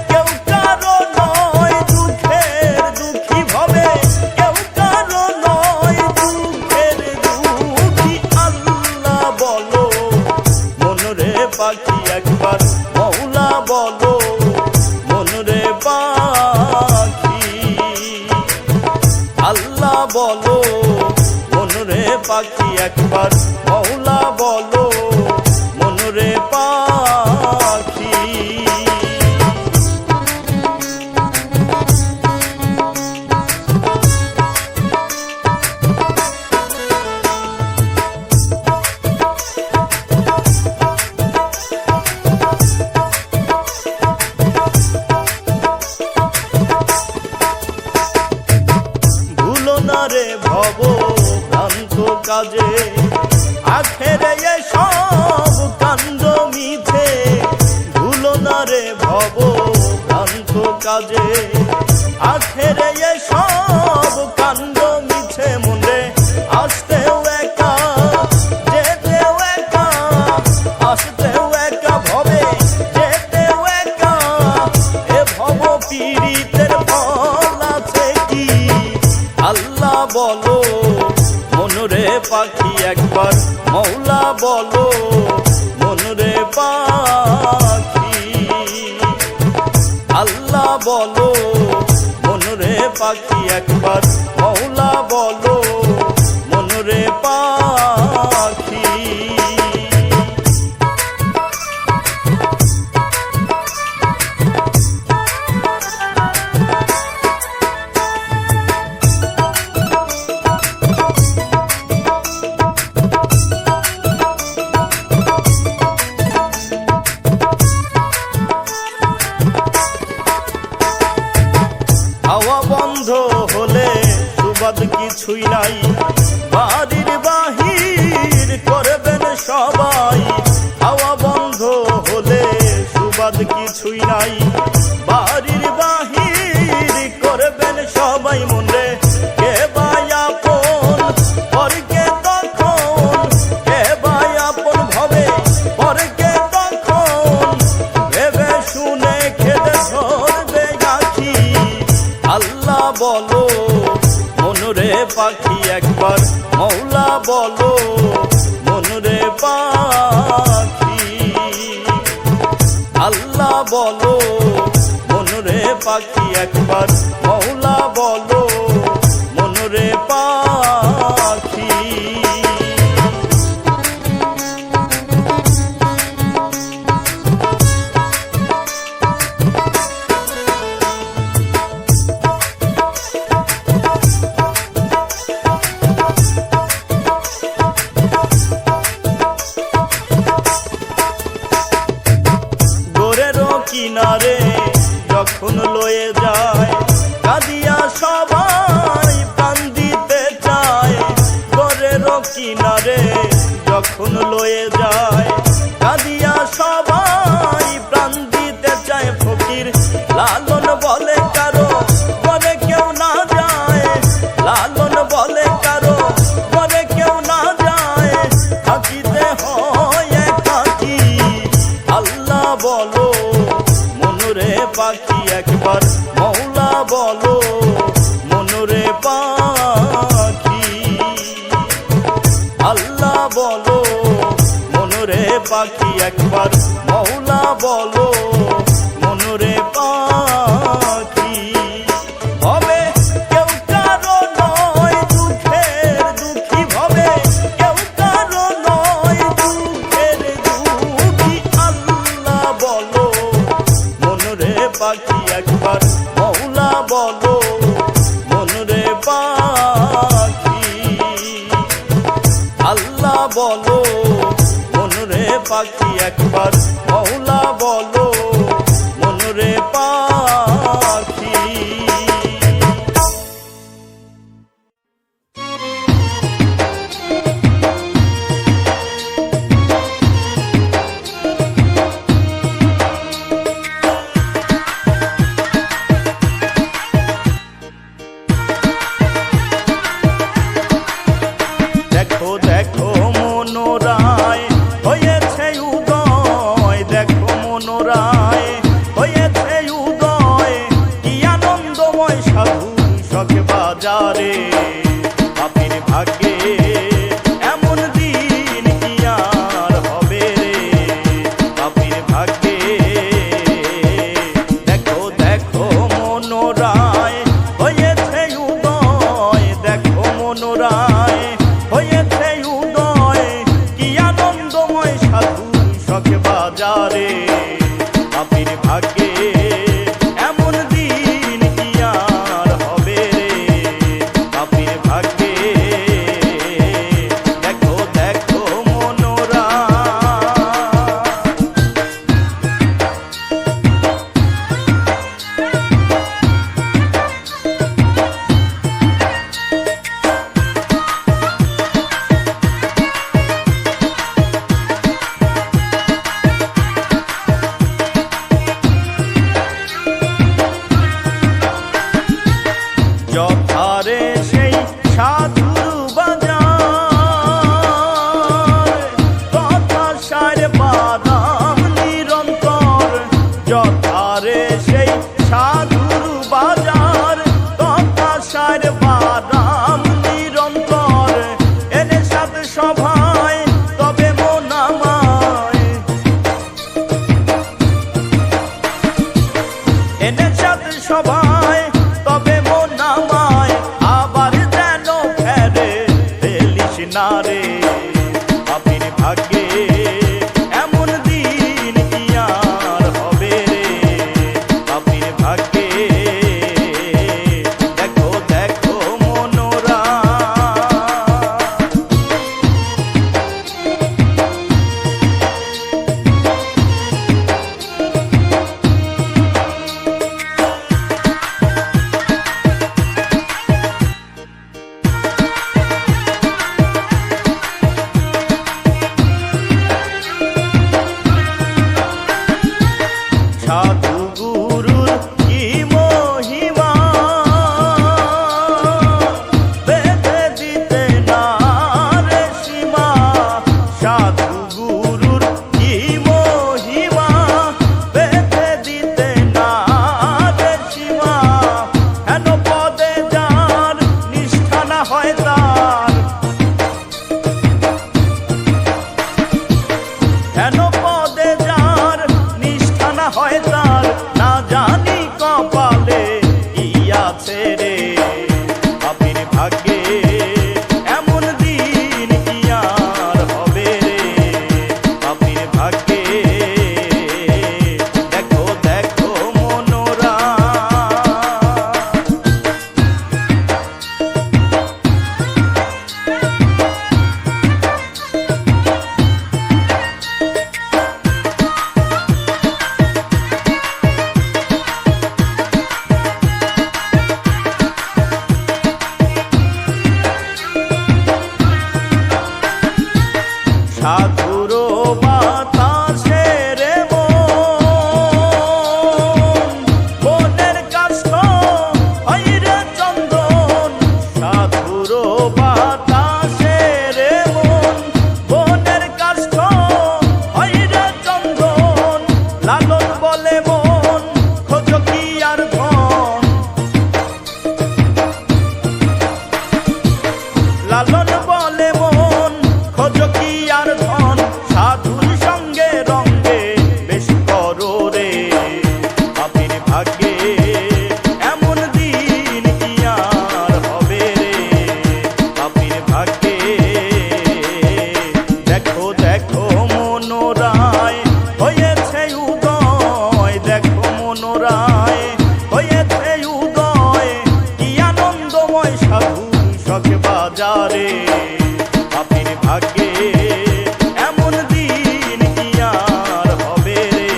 কেউ কারো নয় দুঃখের দুঃখী, ভবে কেউ কারো নয় দুঃখের দুঃখী। আল্লাহ বলো মনরে পাখি একবার, মৌলা বলো মনরে পাখি। আল্লাহ বলো মনরে পাখি একবার, মৌলা বলো মনরে পাখি। ভুলো না রে ভব ভ্রান্ত কাজে, আখেরে সব কাণ্ড মিছে। ভুলো না রে ভব ভ্রান্ত কাজে, আখেরে সব কাণ্ড মিছে। মনে আসতেও বলো মনরে পাখি একবার মৌলা বলো মনরে পাখি আল্লাহ বলো মনরে পাখি একবার মৌলা বলো মনরে পাখি হাওয়া বন্ধ হলে সুবাদ কিছুই নাই বাড়ির বাহির করবেন সবাই হাওয়া বন্ধ হলে সুবাদ কিছুই নাই বাড়ির বাহির করবেন সবাই মনে কে ভাই আপন পরকে তখন কে ভাই আপন ভবে পরকে তখন ভেবে শুনে খেতে ধরবে আখি আল্লাহ বলো মনরে পাখি একবার মৌলা বলো মনরে পাখি আল্লাহ বলো মনরে পাখি একবার মৌলা বলো মনরে পাখি কিনারে যখন লয়ে যায় কাঁদিয়া সবাই প্রাণ দিতে চায় ঘরেরও কিনারে যখন লয়ে যায় কাঁদিয়া সবাই প্রাণ দিতে চায় ফকির লালন বলে কারো ঘরে কেউ না যায় লালন বলে কারো ঘরে কেউ না যায় থাকিতে হয় একাকী আল্লাহ বলো মনরে পাখি একবার মৌলা বলো মনরে পাখি আল্লাহ বলো মনরে পাখি একবার মৌলা বলো মনরে পাখি হবে কেউ কারো নয় দুঃখের দুঃখী হবে কেউ কারো নয় দুঃখের দুঃখী আল্লাহ বলো মনরে পাখি একবার মৌলা বলো মনরে পাখি আল্লাহ বলো মনরে পাখি একবার মৌলা বলো মনরে পাখি দেখো দেখো মনোরায় হয়েছে উদয় দেখো মনোরায় হয়েছে উদয় কি আনন্দময় সাধু শখে বাজারে পাপির ভাগ্যে এমন দিন কি আর হবে রে পাপির ভাগ্যে দেখো দেখো মনোরায় হয়েছে উদয় দেখো মনোরায় হয়েছে উদয় কি আনন্দময় সাধু শখে বাজারে পাপির ভাগ্যে এমন দিন কি আর হবে রে পাপির ভাগ্যে দেখো দেখো মনোরায় না রে পাপির ভাগ্যে এমন দিন কি আর হবে রে পাপির ভাগ্যে দেখো দেখো মনোরা সাধু গুরুর কি মহিমা বেঁধে দিতে না রে সীমা সাধু গুরুর কি মহিমা বেঁধে দিতে না রে সীমা হেন পদে যার নিষ্ঠা না হয় তার হেন পদে যার নিষ্ঠা না হয় তার না জানি কপালে কি আছে রে পাপির ভাগ্যে এমন দিন কি আর হবে রে পাপির ভাগ্যে দেখো দেখো মনোরা সাধুর বাতাসে রে মনের কাষ্ঠ হয় রে চন্দন সাধুর বাতাসে রে মনের কাষ্ঠ হয় রে চন্দন লালন বলে মন খোঁজ কি আর ধন লালন বলে মন খোঁজ কি আর ধন সাধুর সঙ্গে রঙ্গে বেশ করো রে পাপির ভাগ্যে এমন দিন কি আর হবে রে পাপির ভাগ্যে দেখো দেখো মনোরায় হয়েছে উদয় দেখো মনোরায় হয়েছে উদয় কি আনন্দময় সাধু শখ বাজারে পাপির ভাগ্যে এমন দিন কি আর হবে রে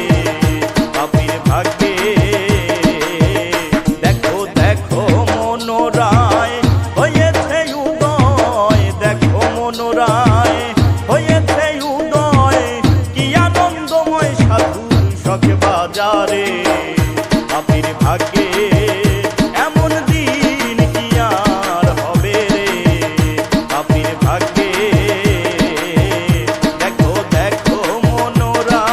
পাপির ভাগ্যে দেখো দেখো মনোরায় হয়েছে উদয় দেখো মনোরায় হয়েছে উদয় কি আনন্দময় সাধু শখ বাজারে পাপির ভাগ্যে এমন দিন কি আর হবে রে পাপির ভাগ্যে দেখো দেখো মনোরা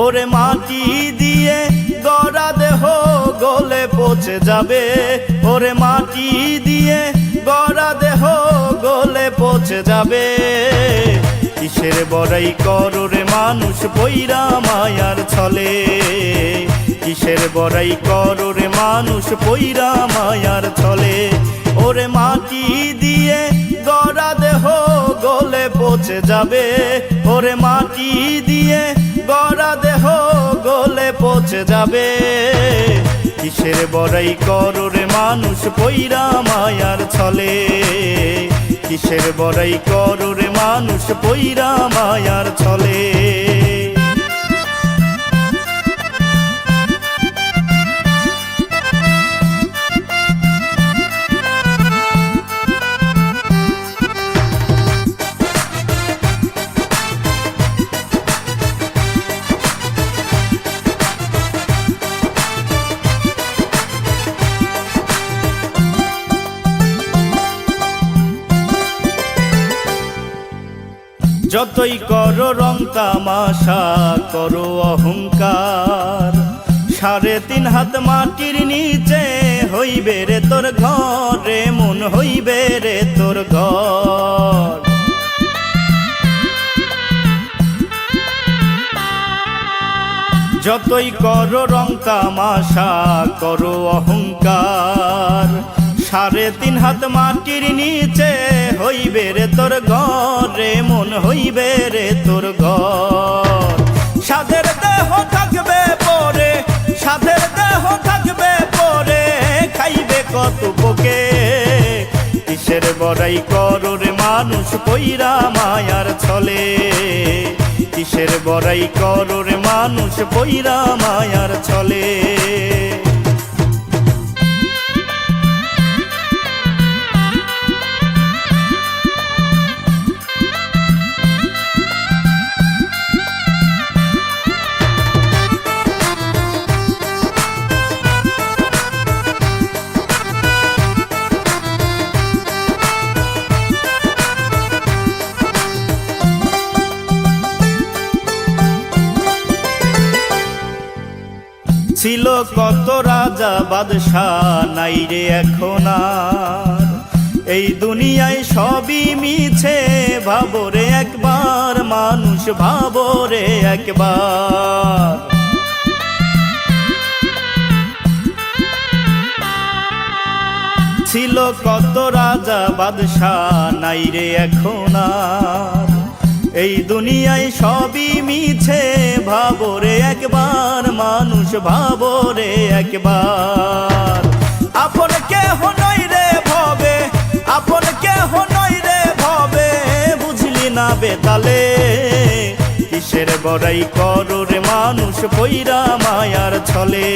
ওরে মাটি দিয়ে গড়া দেহ গলে পচে যাবে ওরে মাটি দিয়ে গড়া দেহ গলে পচে যাবে কিসের বড়াই করো রে মানুষ পইরা মায়ার ছলে কিসের বড়াই করো রে মানুষ পইরা মায়ার ছলে ওরে মাটি দিয়ে গড়া দেহ গলে পচে যাবে ওরে মাটি দিয়ে গড়া দেহ গলে পচে যাবে কিসের বড়াই করো রে মানুষ পইরা মায়ার ছলে কিসের বড়াই করো রে মানুষ পইরা মায়ার ছলে যতই করো রং তামাশা করো অহংকার, 3.5 হাত মাটির নিচে হইবে রে তোর ঘর, রে মন হইবে রে তোর ঘর। যতই করো রং তামাশা করো অহংকার, 3.5 হাত মাটির নিচে হইবে রে তোর ঘর, রে মন হইবে রে তোর ঘর। সাধের দেহ থাকবে পরে, সাধের দেহ থাকবে পরে, খাইবে কত পোকে। কিসের বড়াই করো রে মানুষ পইরা মায়ার ছলে, কিসের বড়াই করো রে মানুষ পইরা মায়ার ছলে। ছিল কত রাজা বাদশাহ নাই রে এখন আর, এই দুনিয়ায় সবই মিছে, ভাবো রে একবার মানুষ, ভাবো রে একবার। ছিল কত রাজা বাদশাহ নাই রে এখন আর, এই দুনিয়ায় সবই মিছে, ভাবো রে একবার মানুষ, ভাবো রে একবার। আপন কেহ নই রে ভবে, আপন কেহ নই রে ভবে, বুঝলি না বেতালে। কিসের বড়াই করো রে মানুষ পইরা মায়ার ছলে,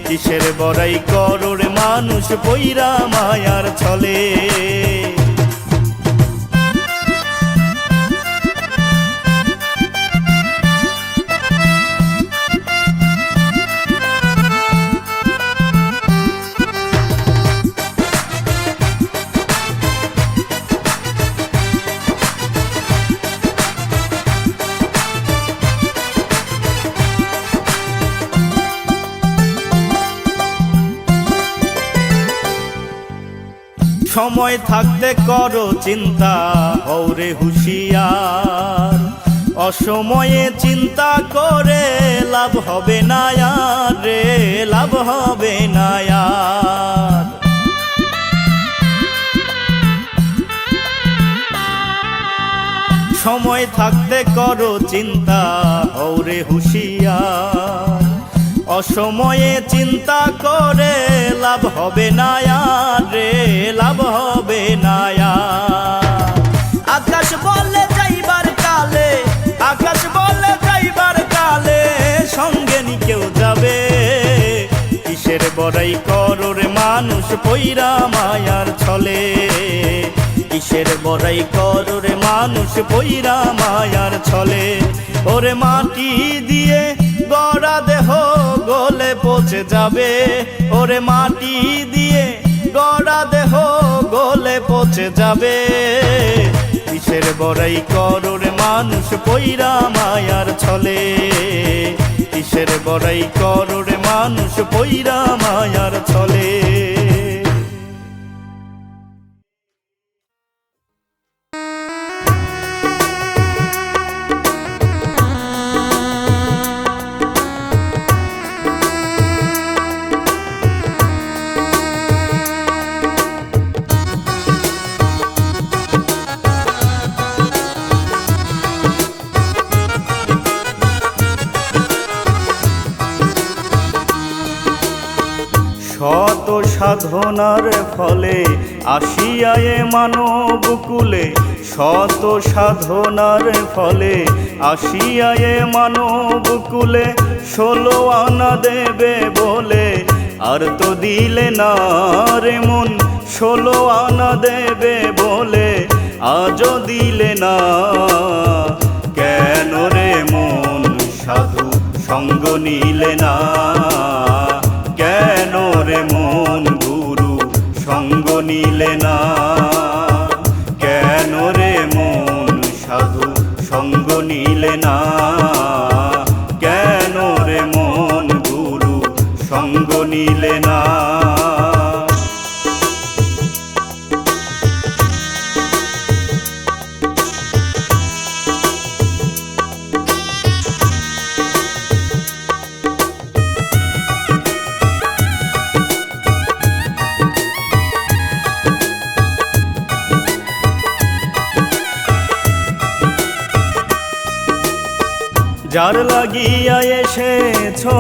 কিসের বড়াই করো রে মানুষ পইরা মায়ার ছলে। সময় থাকতে করো চিন্তা হও রে হুঁশিয়ার, অসময়ে চিন্তা করে লাভ হবে না আর রে, লাভ হবে না আর। সময় থাকতে করো চিন্তা হও রে হুঁশিয়ার, অসময়ে চিন্তা করে লাভ হবে না আর রে, লাভ হবে না আর। আকাশ বলে যাইবার কালে, আকাশ বলে যাইবার কালে, সঙ্গে নি কেউ যাবে। কিসের বড়াই করো রে মানুষ পইরা মায়ার ছলে, কিসের বড়াই করো রে মানুষ পইরা মায়ার ছলে। ওরে মাটি দিয়ে গড়া দেহ গলে পচে যাবে, ওরে মাটি দিয়ে গড়া দেহ গলে পচে যাবে। কিসের বড়াই করো রে মানুষ পইরা মায়ার ছলে, কিসের বড়াই করো রে মানুষ পইরা মায়ার ছলে। শত সাধনার ফলে আসিয়ায়ে মানব কুলে, শত সাধনার ফলে আসিয়ায়ে মানব কুলে। 16 আনা দেবে বলে আর তো দিলে না রে মন, 16 আনা দেবে বলে আজও দিলে না। কেন রে মন সাধু সঙ্গ নিলে না, কেন রে মন গুরু সঙ্গ নিলে না, কেন রে মন সাধু নিলে না, কেন রে মন গুরু সঙ্গ নিলে না। যার লাগিয়া এসেছো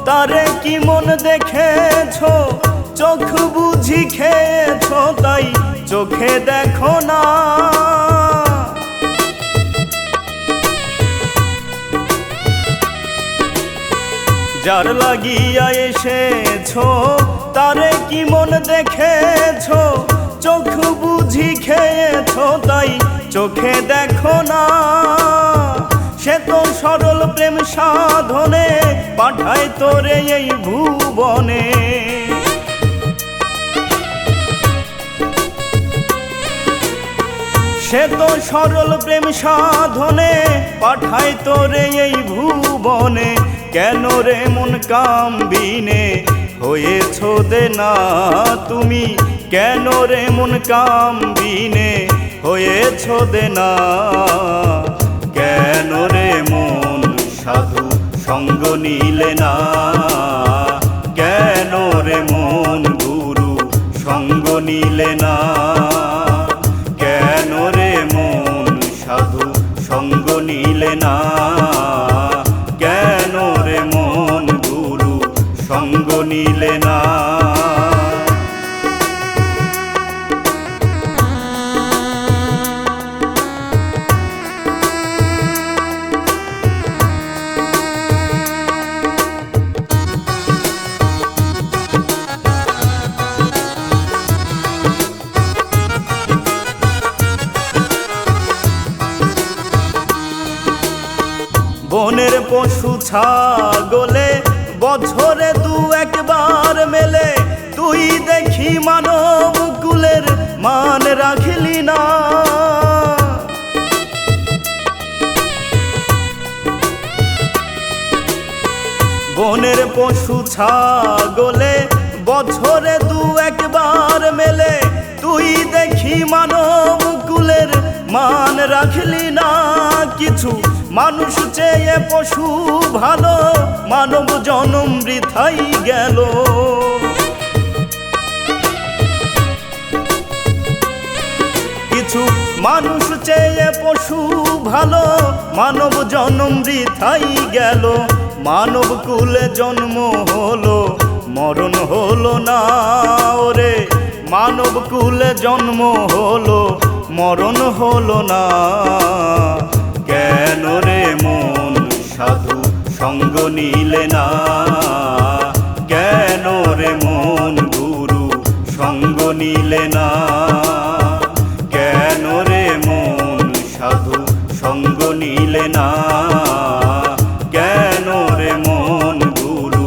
তারে কি মন দেখেছো, চোখ বুঝি খেয়েছো তাই চোখে দেখো না। যার লাগিয়া এসেছো তারে কি মন দেখেছো, চোখ বুঝি খেয়েছো তাই চোখে দেখো না। সে তো সরল প্রেম সাধনে পাঠায় তোরে এই ভুবনে। সে তো সরল প্রেম সাধনে পাঠায় তোরে এই ভুবনে। কেন রে মন কামবিনে হয়েছো দেনা তুমি, কেন রে মন কামবিনে হয়েছো দেনা। কেন রে মন সাধু সঙ্গ নিলে না, কেন রে মন গুরু সঙ্গ নিলে না। কেন রে মন সাধু সঙ্গ নিলে না, কেন রে মন গুরু সঙ্গ নিলে না। বনের পশু ছাগলে বছরে দু একবার মেলে, তুই দেখি মানব কুলের মান রাখলি না। বনের পশু ছাগলে বছরে দু একবার মেলে, তুই দেখি মানব কুলের মান রাখলি না। কিছু মানুষ চেয়ে পশু ভালো, মানব জনম বৃথাই গেল। কিছু মানুষ চেয়ে পশু ভালো, মানব জনম বৃথাই গেল। মানব কুলে জন্ম হলো মরণ হলো না ওরে, মানব কুলে জন্ম হলো মরণ হলো না। কেন রে মন সাধু সঙ্গ নিলে না, কেন রে মন গুরু সঙ্গ নিলে না। কেন রে মন সাধু সঙ্গ নিলে না, কেন রে মন গুরু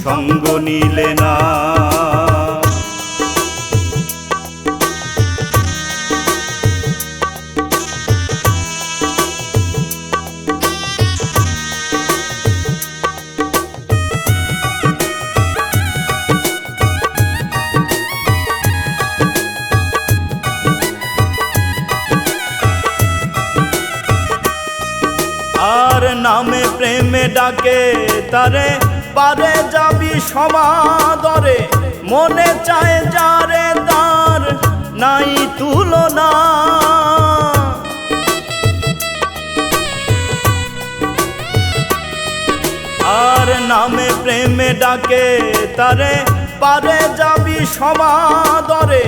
সঙ্গ নিলে না। আর নামে প্রেমে ডাকে তারে পারে যাবি সমাদরে, মনে চায় যারে তার নাই তুলনা। আর নামে প্রেমে ডাকে তারে পারে যাবি সমাদরে,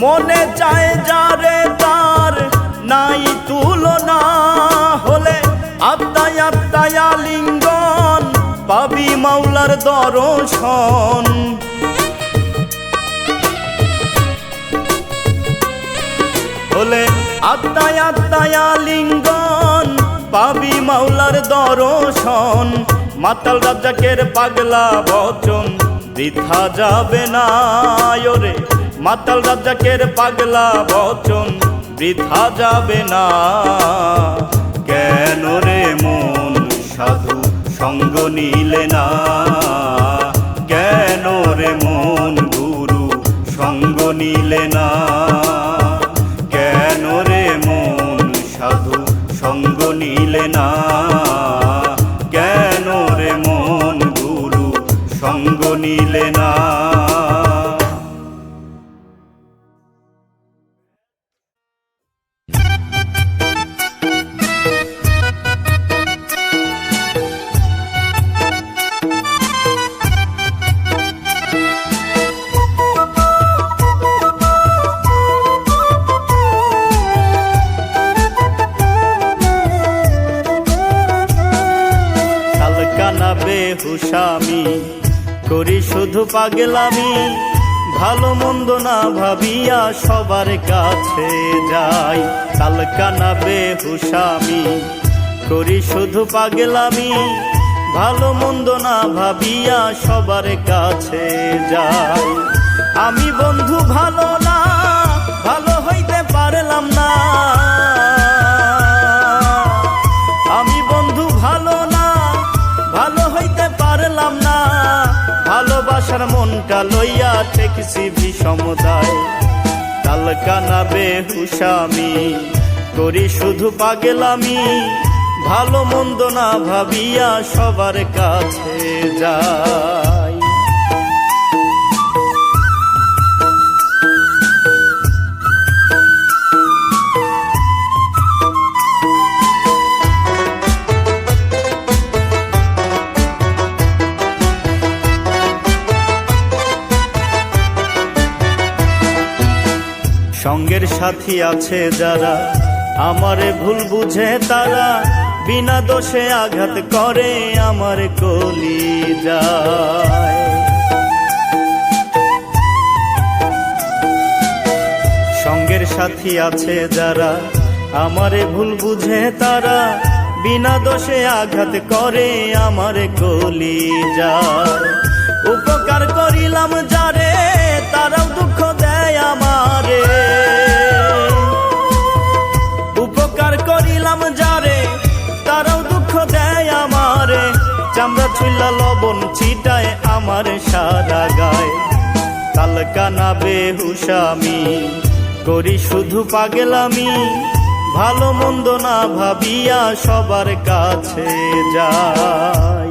মনে চায় যারে তার নাই তুলনা। হলে আত্মায় আত্মায় আলিঙ্গন পাবি মাওলার দর্শন। হলে আত্মায় আত্মায় আলিঙ্গন পাবি মাওলার দর্শন। মাতাল রাজ্জাকের পাগলা বচন বৃথা যাবে না ওরে, মাতাল রাজ্জাকের পাগলা বচন বৃথা যাবে না। কেন রে মন নিলে না, কেন রে মন গুরু সঙ্গ নিলে না, কেন রে মন সাধু সঙ্গ নিলে না, কেন রে মন গুরু সঙ্গ নিলে না। বেহুশামি করি শুধু পাগলামি, ভালো মন্দ না ভাবিয়া সবার কাছে যাই। কালকানা বেহুশামি করি শুধু পাগলামি, ভালো মন্দ না ভাবিয়া সবার কাছে যাই। আমি বন্ধু ভালো না, ভালো হইতে পারলাম না, আমি বন্ধু ভালো না, ভালো হইতে পারলাম না, ভালোবাসার মনটা লইয়া ঠেকছি বিষমদায়। কালকানা বেহুশামি করি শুধু পাগলামি, ভালো মন্দ না ভাবিয়া সবার কাছে যাই। সঙ্গের সাথী আছে যারা আমারে ভুল বুঝে তারা, বিনা দোষে আঘাত করে আমার কলিজায়। সঙ্গের সাথী আছে যারা আমারে ভুল বুঝে তারা, বিনা দোষে আঘাত করে আমার কলিজায়। উপকার করিলাম যারে তারাও দুঃখ দেয় আমারে, উপকার করিলাম যারে তারাও দুঃখ দেয় আমারে, চামড়া ছুইলা লবণ ছিটায় আমার সারা গায়। কালকানা বেহুশামি করি শুধু পাগলামি, ভালো মন্দ না ভাবিয়া সবার কাছে যাই।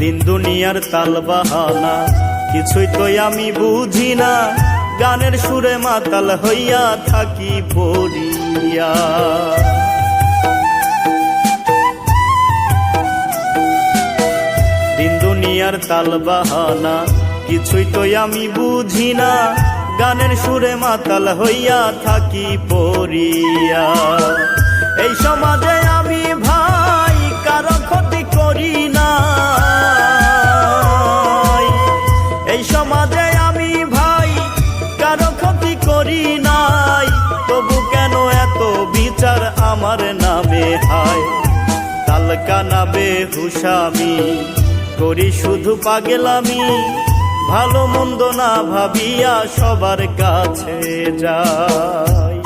দিন দুনিয়ার তাল বাহানা কিছুই তো আমি বুঝি না, গানের সুরে মাতাল হইয়া থাকি পড়িয়া। দিন দুনিয়ার তাল বাহানা কিছুই তো আমি বুঝি না, গানের সুরে মাতাল হইয়া থাকি পড়িয়া। এই সমাজে আমি ভাই কারো ক্ষতি করি না, এই সমাজে আমি ভাই কারো ক্ষতি করি নাই, তবু কেন এত বিচার আমার নামে হায়। কালকানা বেহুশামি করি শুধু পাগলামি, ভালো মন্দ না ভাবিয়া সবার কাছে যাই।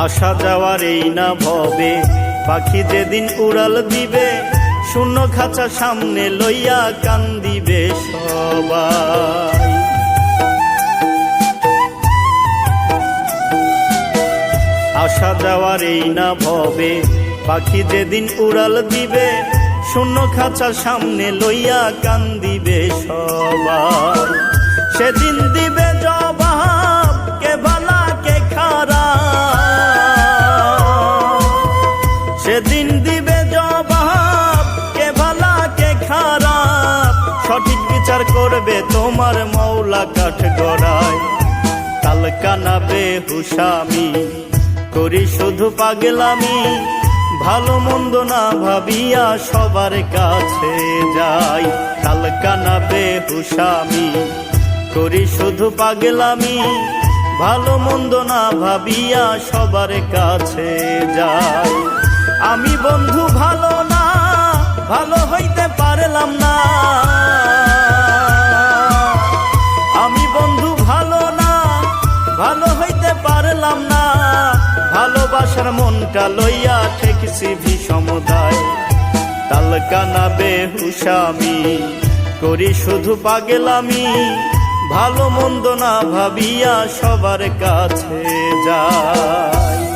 আসা যাওয়ার এই না ভবে, পাখি যেদিন উড়াল দিবে, শূন্য খাঁচা সামনে লইয়া কান্দিবে সবাই। আসা যাওয়ার এই না ভবে, পাখি যেদিন উড়াল দিবে, শূন্য খাঁচা সামনে লইয়া কান্দিবে সবাই। সেদিন দিবে জবাব কে ভালা কে খারাপ, সেদিন দিবে জবাব কে ভালা কে খারাপ, সঠিক বিচার করবে তোমার মৌলা কাঠগড়ায়। তালকানা বেহুশামি, করি শুধু পাগলামি, ভালো মন্দ না ভাবিয়া সবার কাছে যাই। তালকানা বেহুশামি, করি শুধু পাগলামি, ভালো মন্দ না ভাবিয়া সবার কাছে যাই। আমি বন্ধু ভালো না, ভালো হইতে পারলাম না, আমি বন্ধু ভালো না, ভালো হইতে পারলাম না, ভালোবাসার মনটা লইয়া ঠেকছি বিষমদায়। তালকানা বেহুশামি, করি শুধু পাগলামি, ভালো মন্দ না ভাবিয়া সবার কাছে যাই।